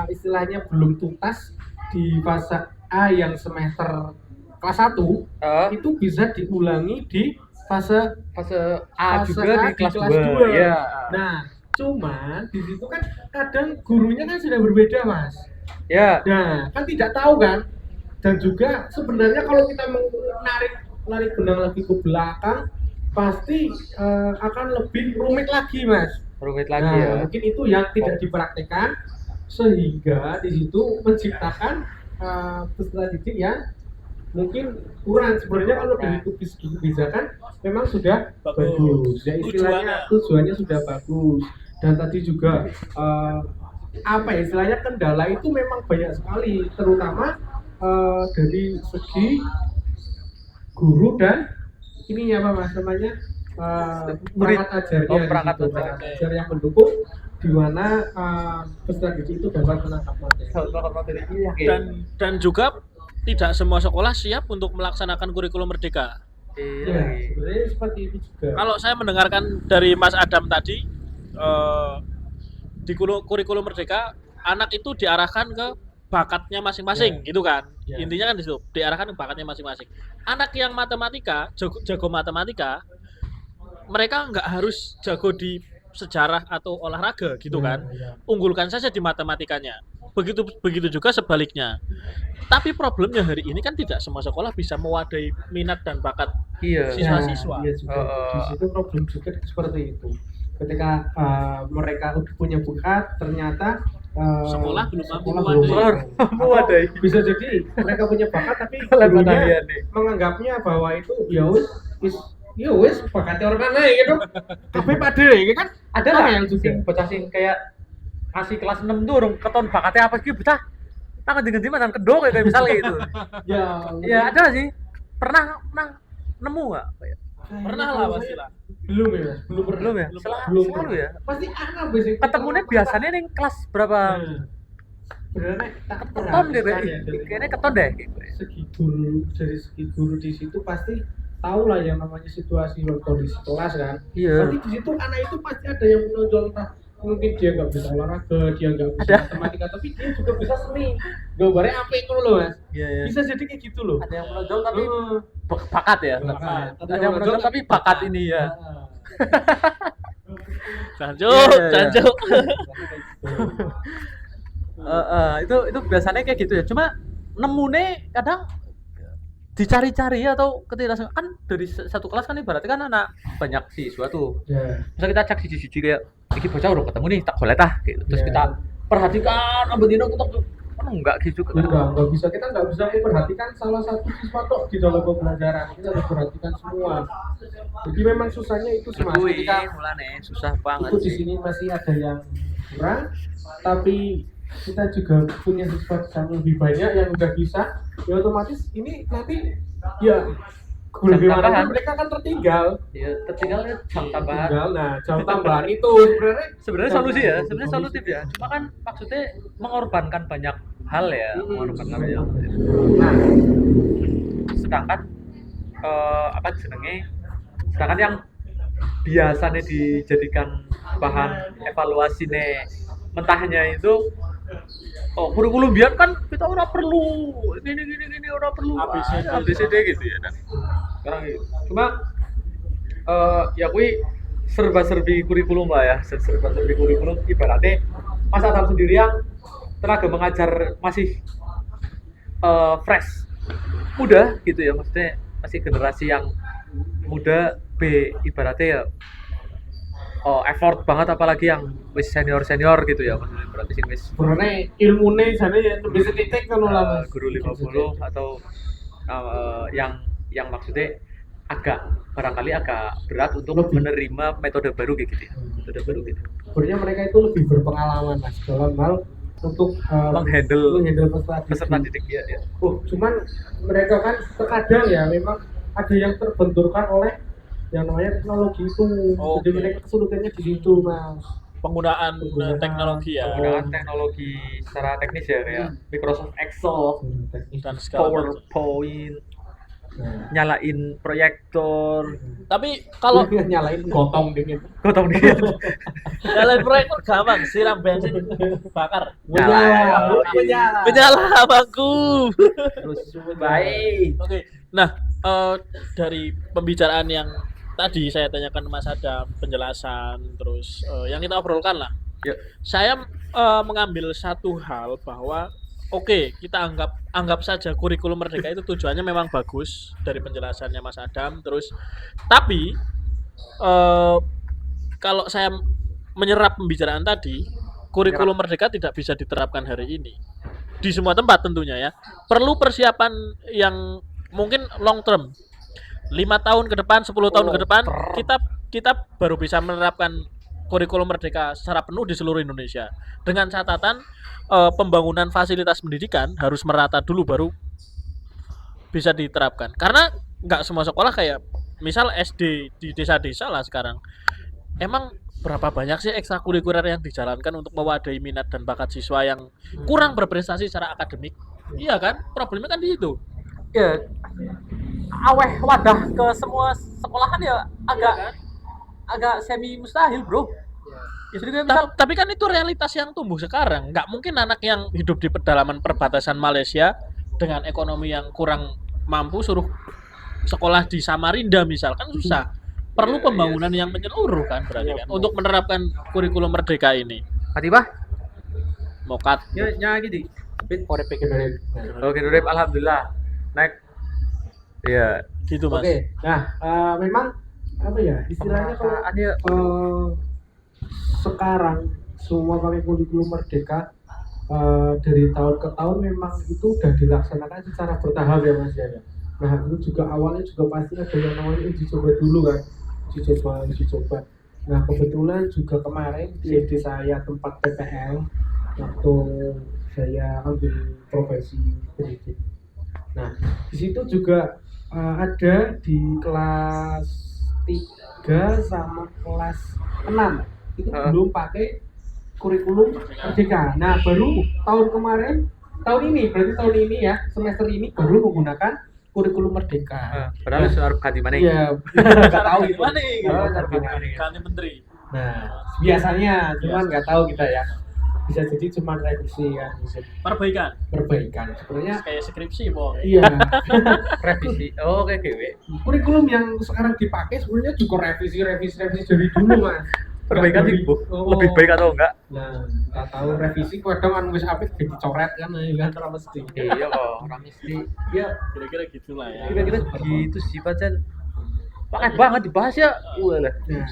istilahnya belum tuntas di fase A yang semester kelas 1 itu bisa diulangi di fase fase A fase juga A di kelas 2. 2. Iya. Nah, cuman di situ kan kadang gurunya kan sudah berbeda, Mas. Ya. Nah, kan tidak tahu kan. Dan juga sebenarnya kalau kita narik benang lagi ke belakang pasti akan lebih rumit lagi, Mas. Rumit lagi Nah, ya. mungkin itu yang tidak dipraktikkan sehingga di situ menciptakan peserta didik yang mungkin kurang. Sebenarnya kalau dari kebijakan memang sudah bagus. Ya istilahnya tujuannya sudah bagus. Dan tadi juga apa ya istilahnya kendala itu memang banyak sekali, terutama dari segi guru dan ini ya Mas namanya perangkat ajarnya, perangkat gitu. Perangkat ajar yang mendukung di mana peserta didik itu dapat menangkap materi. Dan juga tidak semua sekolah siap untuk melaksanakan kurikulum merdeka. Ya, sebenarnya seperti itu juga. Kalau saya mendengarkan dari Mas Adam tadi, di kurikulum merdeka anak itu diarahkan ke bakatnya masing-masing, gitu kan? Intinya kan di situ, diarahkan ke bakatnya masing-masing. Anak yang matematika, jago matematika, mereka nggak harus jago di sejarah atau olahraga, gitu kan? Unggulkan saja di matematikanya. Begitu juga sebaliknya. Tapi problemnya hari ini kan tidak semua sekolah bisa mewadahi minat dan bakat siswa-siswa. Iya juga. Di situ problem juga seperti itu. Ketika mereka udah punya bakat, ternyata Sekolah belum mampu mewadahi. Bisa jadi mereka punya bakat tapi gurunya menganggapnya bahwa itu ya wis bakatnya orang lain gitu. Tapi pada ya kan Ada lah yang juga bocah sing kayak masih kelas 6 tuh urung keton bakatnya apa sih bocah. Tangan ganti mantan kedok kayak misalnya gitu. Ya ada sih. Pernah nemu enggak? Pernah lah pasti lah. Belum ya, Belum ya? Selalu ya. Pasti ada basic. Ketemunya biasanya nih kelas berapa? Sebenarnya Keton gitu. Kayaknya keton deh. Dari segi guru di situ pasti tahu lah yang namanya situasi kondisi kelas kan. Iya. Nanti di situ anak itu pasti ada yang menonjol, entah mungkin dia nggak bisa olahraga, dia nggak bisa matematika, tapi dia juga bisa seni. Gambarnya apa itu loh Mas? Iya. Bisa jadi kayak gitu loh. Ada yang menonjol tapi bakat ya. Bakat. Ada yang menonjol tapi bakat ini ya. Janjuk. Itu biasanya kayak gitu ya. Cuma nemune kadang dicari-cari atau ketika kan dari satu kelas kan ibaratnya kan anak banyak siswa tuh. Bisa kita cek siji-siji kayak iki bocah urung ketemu nih tak boleh tah gitu. Terus kita perhatikan abadino kita enggak gitu kan. Enggak bisa, kita nggak bisa memperhatikan salah satu siswa tok di dalam pembelajaran. Kita harus perhatikan semua. Jadi memang susahnya itu semua. Ketika mulane susah banget. itu di sini masih ada yang kurang, tapi kita juga punya siswa yang lebih banyak yang udah bisa, ya otomatis ini nanti ya gimana mereka kan tertinggal. Ya tertinggalnya jam tambahan. Nah jam tambahan itu sebenarnya solusi ya, sebenarnya solutif ya. Cuma kan maksudnya mengorbankan banyak hal ya, mengorbankan banyak hal. Nah, sedangkan apa jenenge? Sedangkan yang biasanya dijadikan bahan evaluasi nih mentahnya itu kurikulum biar kan kita ora perlu gini ora perlu ABCD gitu ya kan. Sekarang gitu. Cuma ya kui serba-serbi kurikulum lah ya, serba-serbi kurikulum ibaratnya Mas Adam sendiri yang tenaga mengajar masih fresh, muda gitu ya, maksudnya masih generasi yang muda, ibaratnya ya effort banget apalagi yang wis senior gitu ya, maksudnya berarti sing wis sebenarnya ilmune jane ya lebih setitik kan lah guru 50 atau yang maksudnya barangkali agak berat untuk menerima metode baru gitu ya. Metode baru gitu. Sebenarnya mereka itu lebih berpengalaman Mas dalam hal untuk menghandle peserta didik ya. Cuman mereka kan terkadang ya memang ada yang terbenturkan oleh yang namanya teknologi itu. Jadi mereka kesulitannya di situ Mas. Penggunaan teknologi ya. Penggunaan teknologi secara teknis ya kayak Microsoft Excel dan segala PowerPoint nyalain proyektor, Tapi kalau nyalain gotong dingin. gotong dikit. jalan proyektor gampang, siram bensin bakar. Menyala. Menyala abangku. Terus baik. Oke. Nah, dari pembicaraan yang tadi saya tanyakan Mas Adam, penjelasan terus yang kita obrolkan lah. Yuk. Saya mengambil satu hal bahwa oke, kita anggap saja kurikulum merdeka itu tujuannya memang bagus dari penjelasannya Mas Adam. Terus, tapi kalau saya menyerap pembicaraan tadi, kurikulum merdeka tidak bisa diterapkan hari ini di semua tempat tentunya ya. Perlu persiapan yang mungkin long term, 5 tahun ke depan, 10 tahun ke depan, kita baru bisa menerapkan kurikulum merdeka secara penuh di seluruh Indonesia. Dengan catatan pembangunan fasilitas pendidikan harus merata dulu baru bisa diterapkan. Karena nggak semua sekolah kayak misal SD di desa-desa lah sekarang. Emang berapa banyak sih ekstrakurikuler yang dijalankan untuk mewadahi minat dan bakat siswa yang kurang berprestasi secara akademik? Iya kan? Problemnya kan di situ. Ya, aweh wadah ke semua sekolahan ya agak semi mustahil, bro. Ya, jadi Tapi kan itu realitas yang tumbuh sekarang. Nggak mungkin anak yang hidup di pedalaman perbatasan Malaysia dengan ekonomi yang kurang mampu suruh sekolah di Samarinda misal, kan susah. Perlu pembangunan yang menyeluruh kan berarti kan untuk menerapkan kurikulum merdeka ini. Fatibah, Mokat. ya gitu. Korek pikir dari. Oke, Durip, alhamdulillah. Naik. Iya. Gitu Mas. Oke. Nah, memang apa ya istilahnya kalau Ada sekarang semua pakai kurikulum merdeka dari tahun ke tahun memang itu udah dilaksanakan secara bertahap ya Mas ya. Nah itu juga awalnya juga pasti ada yang namanya uji coba dulu kan, uji coba. Nah kebetulan juga kemarin di SD saya tempat PPL waktu saya ambil profesi pendidik. Nah di situ juga ada di kelas 3 sama kelas 6 itu belum pakai kurikulum merdeka. Nah baru tahun ini ya semester ini baru menggunakan kurikulum merdeka. padahal harus ganti mana? Iya, nggak tahu itu. Gimana nih? Nggak Ganti menteri. Nah biasanya cuman nggak tahu kita ya. Bisa jadi cuma revisi kan, bisa Perbaikan. sebenarnya. Kayak skripsi, Bang. Iya. Revisi. Oh, oke, oke. Kurikulum yang sekarang dipakai sebenarnya juga revisi dari dulu Mas. Perbaikan sih, Bu. Lebih baik atau enggak? Nah, nggak tahu revisi kadang kan wis apik dicoret kan ya kan ora mesti. Iya kok, orang mesti. Ya, Kira-kira gitulah ya. kira-kira gitu sih, Pacan. Pakai banget dibahas ya. Walah. Nah,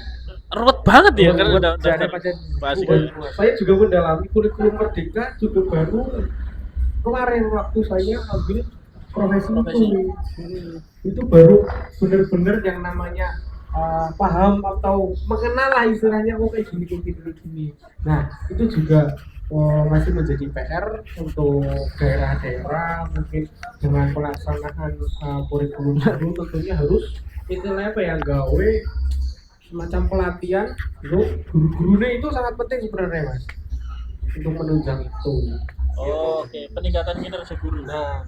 Ruwet banget ya karena udah Jangan Pacan. bahas bukan, ini. saya juga mendalami kurikulum merdeka juga baru kemarin waktu saya ambil profesi. Itu baru bener-bener yang namanya paham atau mengenal lah istilahnya kayak gini. Nah itu juga masih menjadi PR untuk daerah-daerah mungkin dengan pelaksanaan kurikulum baru tentunya harus istilahnya apa ya gawe semacam pelatihan untuk guru-gurunya itu sangat penting sebenarnya Mas untuk menunjang itu. Oh, oke, peningkatan kinerja guru. Nah,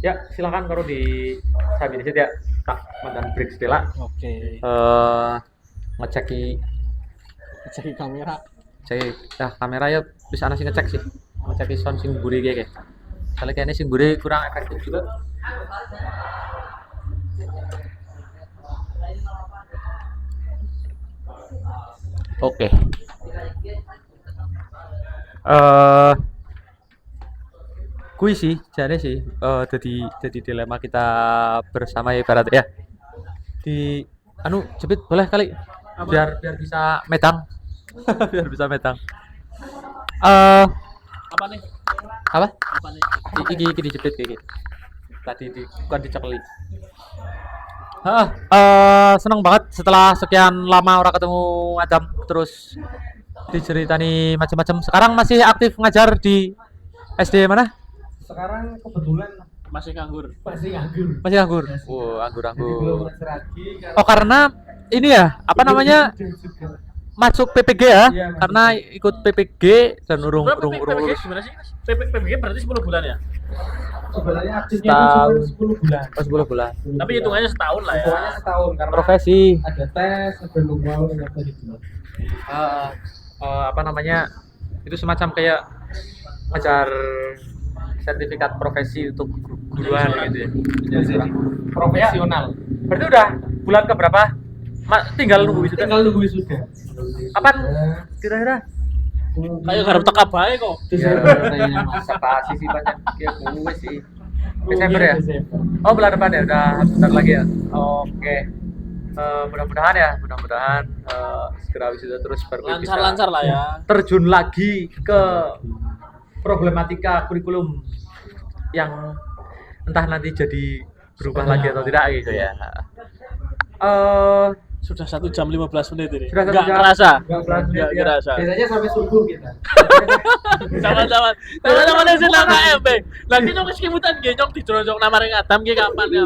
Ya, silakan kalau di sambil ya. Tak mantan break Stella. Oke. Ngeceki Cek kamera. kamera ya bisa nasi ngecek sih. Ngeceki sound sing buri kayak. Soalnya kayaknya sing buri kurang efektif juga. Oke. Kui sih, jadi sih, jadi dilema kita bersama ya ibarat ya. Di jepit boleh kali, biar bisa metang, biar bisa metang. Apa nih? Apa? Apa nih? Iki dijepit kayak gitu. Tadi bukan dicekli. Seneng banget setelah sekian lama orang ketemu Adam terus diceritani macam-macam. Sekarang masih aktif ngajar di SD mana? sekarang kebetulan Masih nganggur. masih nganggur. Masih anggur. Jadi belum Anggur. ngajar lagi. Oh karena ini ya apa namanya masuk PPG ya? Iya, Karena ikut PPG dan urung PPG gimana sih? PPG berarti 10 bulan ya? sebenarnya aktifnya Setahun. itu cuma 10 bulan. Oh, 10 bulan. Tapi hitungannya setahun lah ya. Hitungannya setahun karena Profesi. ada tes, ada lomba, ada gitu. Apa namanya, itu semacam kayak ngejar sertifikat profesi untuk guruan gitu ya. Profesional. Berarti udah bulan keberapa? Tinggal nunggu wisuda. Tinggal nunggu wisuda. Kapan? Kira-kira? Kayak garap teka bae kok. Ya, kayaknya masa pasti sih banyak kayak gue sih. Desember ya? Oh, bulan depan ya, udah bentar lagi ya. Oke. Mudah-mudahan segera wisuda terus baru bisa Lancar-lancar lah ya. terjun lagi ke problematika kurikulum yang entah nanti jadi berubah lagi atau tidak gitu ya. Sudah 1 jam 15 menit ini. Sudah 1 Nggak jam. kerasa. Enggak pelan Nggak kerasa. Biasanya sampai subuh kita. Sama-sama. Sama-sama desa nang KMP. Lagi nyong keskimutan ge nyong dijonjok nama ring Adam ge kapan ya.